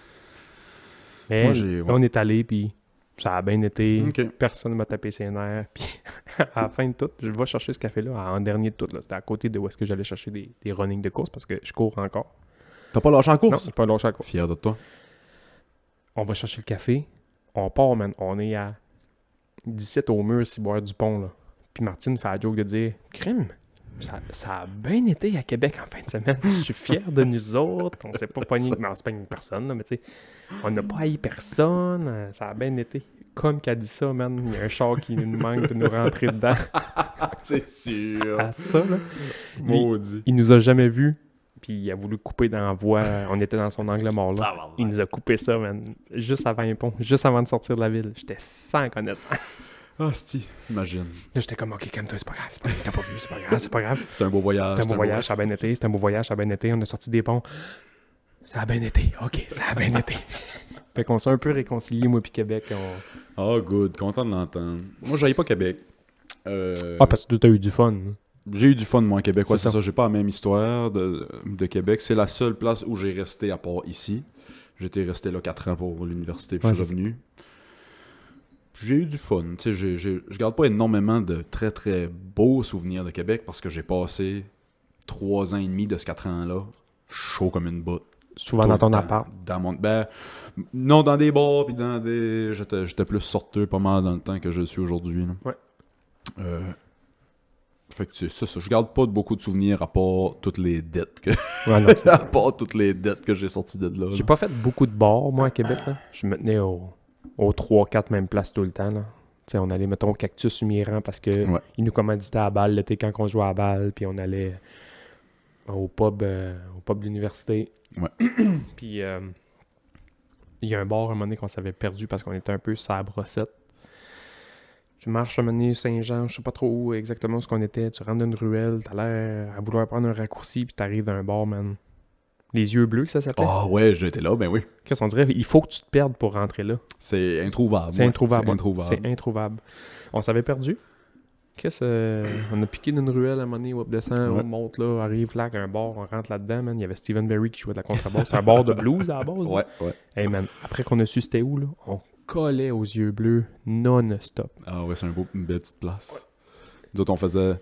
Mais moi, là, on est allé, puis... Ça a bien été. Okay. Personne ne m'a tapé ses nerfs. Puis à la fin de tout, je vais chercher ce café-là en dernier de tout. Là. C'était à côté de où est-ce que j'allais chercher des runnings de course parce que je cours encore. T'as pas lâché en course? Non, j'ai pas lâché en course. Fier de toi. On va chercher le café. On part, man. On est à 17 au mur, si boire du pont. Là. Puis Martine fait la joke de dire « Crime, Ça a bien été à Québec en fin de semaine. Je suis fier de nous autres. On s'est pas pogné... Mais on s'est pogné personne, là, mais tu sais, on n'a pas haï personne. Ça a bien été. Comme qu'elle dit ça, man, il y a un char qui nous manque de nous rentrer dedans. C'est sûr. À ça, là. Maudit. Il nous a jamais vus. Puis il a voulu couper dans la voie. On était dans son angle mort, là. Il nous a coupé ça, man. Juste avant un pont. Juste avant de sortir de la ville. J'étais sans connaissance. Ah, c'ti, imagine. Là, j'étais comme, OK, calme-toi, c'est pas grave, t'as pas vu, c'est pas grave. C'était un beau voyage. C'était un beau voyage, ça a bien été, on a sorti des ponts. Ça a bien été, OK, ça a bien été. Fait qu'on s'est un peu réconciliés, moi puis Québec. Oh, good, content de l'entendre. Moi, j'aille pas Québec. Parce que tu as eu du fun. J'ai eu du fun, moi, à Québec. Ouais, c'est ça. J'ai pas la même histoire de Québec. C'est la seule place où j'ai resté à part ici. J'étais resté là 4 ans pour l'université, puis je suis revenu. J'ai eu du fun. Tu sais, je garde pas énormément de très, très beaux souvenirs de Québec parce que j'ai passé 3 ans et demi de ce 4 ans-là chaud comme une botte. Souvent dans ton appart? Non, dans des bars, puis dans des... J'étais plus sorteux pas mal dans le temps que je suis aujourd'hui. Là. Ouais. Fait que c'est ça. Je garde pas beaucoup de souvenirs à part toutes les dettes que... Ouais, non, à part toutes les dettes que j'ai sorties de là. J'ai pas fait beaucoup de bars, moi, à Québec. Là. Je me tenais aux 3-4 mêmes places tout le temps. Là. On allait, mettons, au Cactus Humirant parce que ils nous commanditaient à la balle l'été quand on jouait à la balle, puis on allait au pub de l'université. Ouais. Puis il y a un bar à un moment donné qu'on s'avait perdu parce qu'on était un peu sur la brossette. Tu marches à un moment donné, Saint-Jean, je sais pas trop où exactement où qu'on était, tu rentres dans une ruelle, t'as l'air à vouloir prendre un raccourci, puis t'arrives dans un bar, man. Les yeux bleus, ça s'appelle? Ah ouais, j'étais là, ben oui. Qu'est-ce qu'on dirait? Il faut que tu te perdes pour rentrer là. C'est introuvable. C'est introuvable. On s'avait perdu. On a piqué d'une ruelle à un moment donné, on descend, on monte là, arrive là, un bar, on rentre là-dedans, man. Il y avait Stephen Berry qui jouait de la contrebasse. C'était un bar de blues à la base. Ouais. Hey man, après qu'on a su c'était où, là, on collait aux yeux bleus non-stop. Ah ouais, c'est une belle petite place. Ouais. Nous autres, on faisait...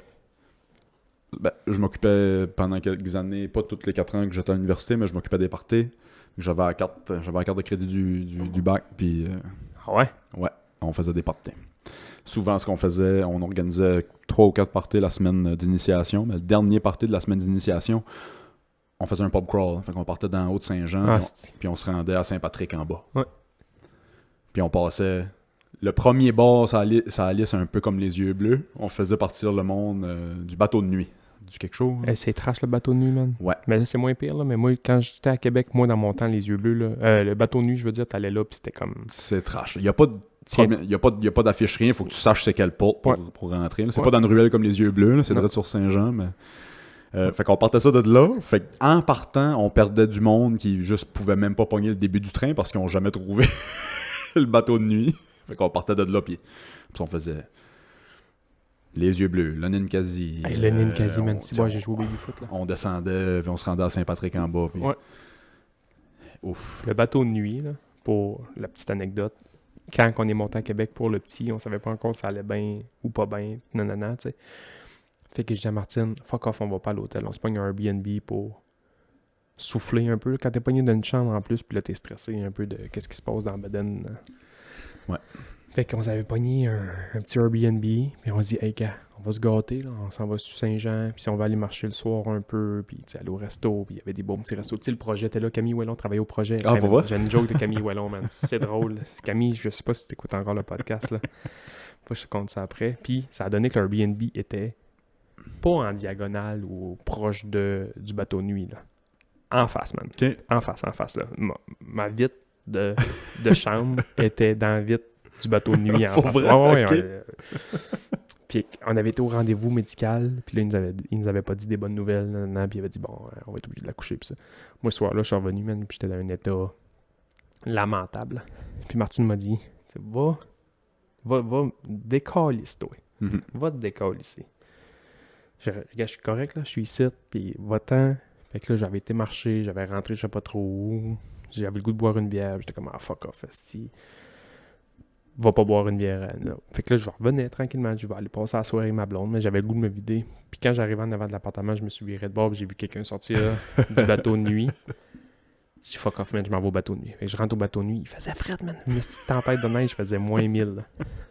je m'occupais pendant quelques années, pas toutes les 4 ans que j'étais à l'université, mais je m'occupais des parties. J'avais la carte de crédit du bac, puis... Ah ouais? Ouais, on faisait des parties. Souvent, ce qu'on faisait, on organisait 3 ou 4 parties la semaine d'initiation, mais le dernier party de la semaine d'initiation, on faisait un pub crawl. Fait qu'on partait dans Haute-Saint-Jean, puis on se rendait à Saint-Patrick en bas. Ouais. Puis on passait... Le premier bar, ça allait, c'est un peu comme les yeux bleus. On faisait partir le monde du bateau de nuit. Du quelque chose. C'est trash le bateau de nuit, man. Ouais. Mais là, c'est moins pire, là. Mais moi, quand j'étais à Québec, moi, dans mon temps, les yeux bleus, là, le bateau de nuit, je veux dire, t'allais là, puis c'était comme... C'est trash. Il n'y a pas d'affiche, rien. Il faut que tu saches c'est quelle porte pour rentrer. Là. C'est pas dans une ruelle comme les yeux bleus. Là. C'est direct sur Saint-Jean, mais... fait qu'on partait ça de là. Fait qu'en partant, on perdait du monde qui juste pouvait même pas pogner le début du train parce qu'ils n'ont jamais trouvé le bateau de nuit. Fait qu'on partait de là, puis on faisait les yeux bleus, le Ninkasi. Le Ninkasi, man. J'ai joué au baby-foot, là. On descendait, puis on se rendait à Saint-Patrick en bas. Puis... Ouais. Ouf. Le bateau de nuit, là, pour la petite anecdote. Quand on est monté à Québec pour le petit, on savait pas encore si ça allait bien ou pas bien. Nanana, tu sais. Fait que je dis à Martine, fuck off, on va pas à l'hôtel. On se pogne un Airbnb pour souffler un peu. Quand t'es pogné dans une chambre en plus, puis là, t'es stressé un peu de qu'est-ce qui se passe dans le Baden. Ouais. Fait qu'on s'avait pogné un petit Airbnb, puis on se dit, hey gars, on va se gâter, là, on s'en va sur Saint-Jean, puis si on va aller marcher le soir un peu, puis aller au resto, puis il y avait des bons petits restos. Tu sais, le projet était là, Camille Ouellon travaillait au projet. Ah, pour vrai? J'ai une joke de Camille Ouellon, man. C'est drôle. Camille, je sais pas si t'écoutes encore le podcast, là. Faut que je te compte ça après. Puis ça a donné que l'Airbnb était pas en diagonale ou proche du bateau de nuit, là. En face, man. Okay. En face, là. Ma vitre de chambre était dans la vitre du bateau de nuit en face. Okay. Puis on avait été au rendez-vous médical, puis là, ils nous avaient pas dit des bonnes nouvelles, puis ils avaient dit, bon, on va être obligé de la coucher, puis ça. Moi, ce soir-là, je suis revenu, man, puis j'étais dans un état lamentable. Puis Martine m'a dit, va décalisser, toi. Mm-hmm. Va te décalisser. Je suis correct, là, je suis ici, puis va-t'en. Fait que là, j'avais été marcher, j'avais rentré, je sais pas trop où. J'avais le goût de boire une bière, j'étais comme, fuck off, esti. Va pas boire une bière. Non. Fait que là, je revenais tranquillement, je vais aller passer la soirée avec ma blonde, mais j'avais le goût de me vider. Puis quand j'arrivais en avant de l'appartement, je me suis viré de bord, j'ai vu quelqu'un sortir du bateau de nuit. J'ai dit, fuck off, man, je m'en vais au bateau de nuit. Fait que je rentre au bateau de nuit, il faisait fret, man. Une petite tempête de neige, je faisais -1000.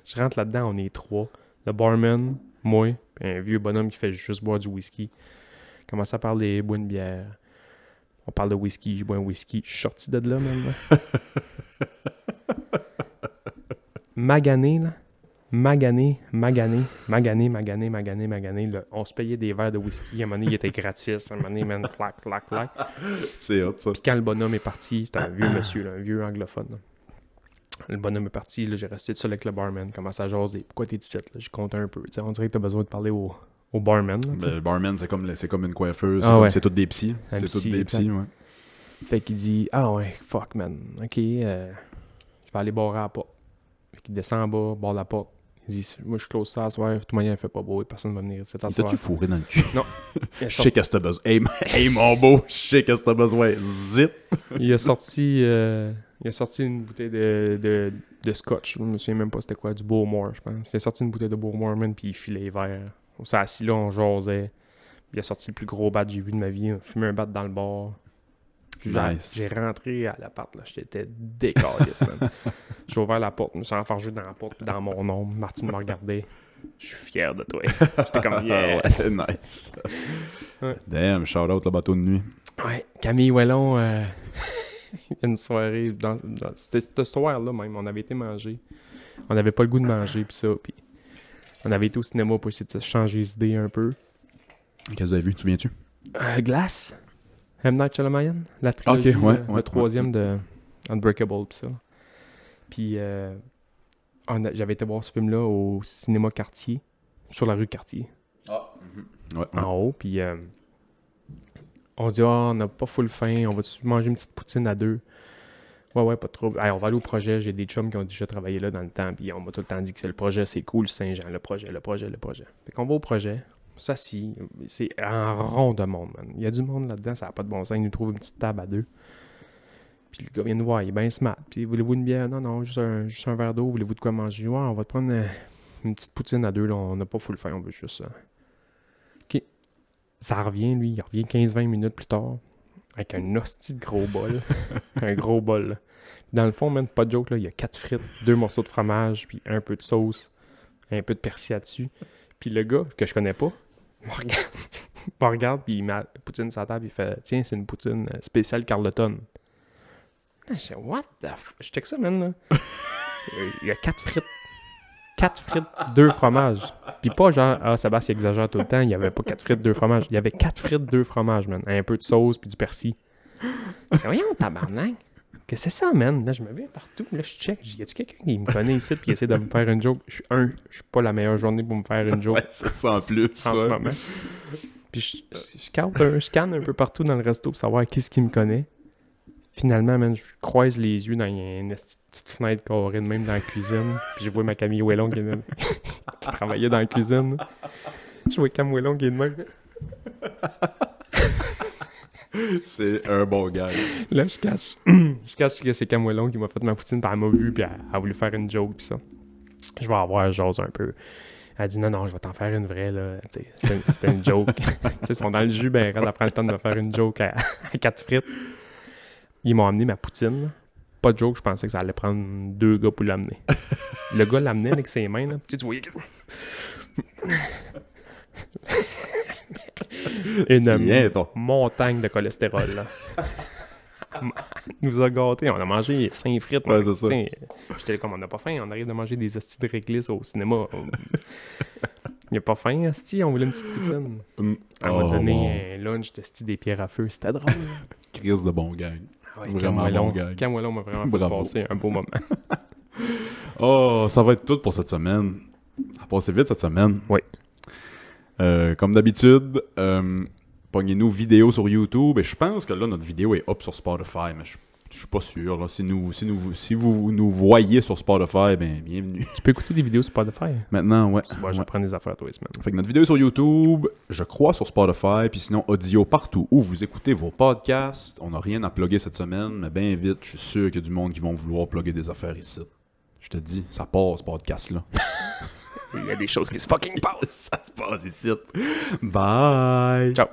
Je rentre là-dedans, on est 3. Le barman, moi, puis un vieux bonhomme qui fait juste boire du whisky. Commence à parler, boire une bière. On parle de whisky, je bois un whisky. Je suis sorti de là, même. Magané, là. Magané. Là. On se payait des verres de whisky. À un moment donné, il était gratis. À un moment donné, man, clac. C'est hot, ça. Puis quand le bonhomme est parti, c'était un vieux monsieur, là, un vieux anglophone. Là. Le bonhomme est parti, là, j'ai resté tout seul avec le barman. Commence à jaser. Pourquoi t'es ici? J'ai compté un peu. T'sais, on dirait que t'as besoin de parler au barman. Là, le barman, c'est comme une coiffeuse. C'est tous des psys. C'est tous des psys, ouais. Fait qu'il dit, ah ouais, fuck, man. OK, je vais aller barrer à la porte. Fait qu'il descend en bas, barre la porte. Il dit, moi, je close ça à soir. De toute manière, il fait pas beau et personne va venir. T'as-tu fourré dans le cul? Non. Je sais qu'est-ce que t'as besoin. Hey, mon beau, je sais qu'est-ce que t'as besoin. Zip! Il a sorti une bouteille de scotch. Je me souviens même pas c'était quoi, du Bowmore, je pense. Il a sorti une bouteille de Bowmore, man, puis il filait les verres. On s'est assis là, on jasait. Il a sorti le plus gros bat que j'ai vu de ma vie. On a fumé un bat dans le bar. Nice. J'ai rentré à l'appart, là. J'étais décaliste, man. J'ai ouvert la porte, je me suis enfargé dans la porte, puis dans mon ombre. Martine me regardait. Je suis fier de toi. J'étais comme, yes! Ouais, c'est nice. Ouais. Damn, shout out le bateau de nuit. Ouais, Camille Wellon, une soirée, c'était cette soirée-là même, on avait été manger. On n'avait pas le goût de manger, puis ça, puis on avait été au cinéma pour essayer de se changer les idées un peu. Qu'est-ce que vous avez vu, tu souviens-tu? Glace. M. Night Shyamalan, la trilogie, le troisième de Unbreakable, pis ça. Puis, j'avais été voir ce film-là au cinéma Cartier, sur la rue Cartier. Ah! En haut, puis on dit, on n'a pas full faim, on va manger une petite poutine à deux. Ouais, pas trop. Hey, on va aller au projet, j'ai des chums qui ont déjà travaillé là dans le temps, puis on m'a tout le temps dit que le projet, c'est cool, Saint-Jean, le projet. Fait qu'on va au projet. Ça, c'est un rond de monde, man. Il y a du monde là-dedans, ça n'a pas de bon sens. Il nous trouve une petite table à deux. Puis le gars vient nous voir, il est bien smart. Puis voulez-vous une bière? Non, juste un verre d'eau. Voulez-vous de quoi manger? Ouais, on va te prendre une petite poutine à deux. Là. On n'a pas full faim, on veut juste ça. OK. Ça revient, lui. Il revient 15-20 minutes plus tard avec un hostie de gros bol. Un gros bol. Là. Dans le fond, man, pas de joke, là, il y a 4 frites, 2 morceaux de fromage, puis un peu de sauce, un peu de persil dessus. Puis le gars, que je connais pas, me regarde, puis il met la poutine sur la table, il fait « Tiens, c'est une poutine spéciale Carleton. » Je dis « What the f... » Je check ça, man, là. Il y a 4 frites. 4 frites, 2 fromages. Puis pas genre « Ah, Sébastien exagère tout le temps, il y avait pas 4 frites, 2 fromages. » Il y avait 4 frites, 2 fromages, man. Un peu de sauce, puis du persil. Je dis « Voyons, tabarnak. Qu'est-ce que c'est ça, man? » Là, je me vais partout. Là, je check. Y a-tu quelqu'un qui me connaît ici puis essaie de me faire une joke? Je suis pas la meilleure journée pour me faire une joke. Ouais, c'est ça en plus. En ce moment. Puis je scanne un peu partout dans le resto pour savoir qui est-ce qui me connaît. Finalement, man, je croise les yeux dans une petite fenêtre carrée de même dans la cuisine. Puis je vois ma Camille Wellon qui travaillait dans la cuisine. Je vois Camille Wellon qui est de même. C'est un bon gars. Là, je cache que c'est Camille Wellon qui m'a fait ma poutine, puis elle m'a vu, puis elle a voulu faire une joke, puis ça. Je vais avoir j'ose un peu. Elle dit non, je vais t'en faire une vraie, là. C'était une joke. Ils sont dans le jus, ben, elle prend le temps de me faire une joke à 4 frites. Ils m'ont amené ma poutine. Pas de joke, je pensais que ça allait prendre 2 gars pour l'amener. Le gars l'amenait avec ses mains, là. Tu voyais que... Une montagne de cholestérol, là. nous a gâtés. On a mangé 5 frites. Ouais, c'est ça. J'étais comme, on n'a pas faim. On arrive de manger des hosties de réglisse au cinéma. Il n'y a pas faim, hostie. On voulait une petite poutine. Elle m'a donné un lunch de des pierres à feu. C'était drôle. Crise de bon gang. Ouais, vraiment bon gang. Camouellon m'a vraiment fait passer un beau moment. Ça va être tout pour cette semaine. Ça a passé vite cette semaine. Oui. Comme d'habitude, pognez-nous vidéo sur YouTube. Et je pense que là, notre vidéo est up sur Spotify, mais je suis pas sûr. Là. Si vous nous voyez sur Spotify, ben bienvenue. Tu peux écouter des vidéos sur Spotify? Maintenant, ouais. Moi, je prends des affaires tous les semaines. Fait que notre vidéo est sur YouTube, je crois sur Spotify, puis sinon audio partout où vous écoutez vos podcasts. On n'a rien à plugger cette semaine, mais bien vite, je suis sûr qu'il y a du monde qui vont vouloir plugger des affaires ici. Je te dis, ça passe, ce podcast-là. Il y a des choses qui se fucking passent. Ça se passe ici. Bye! Ciao!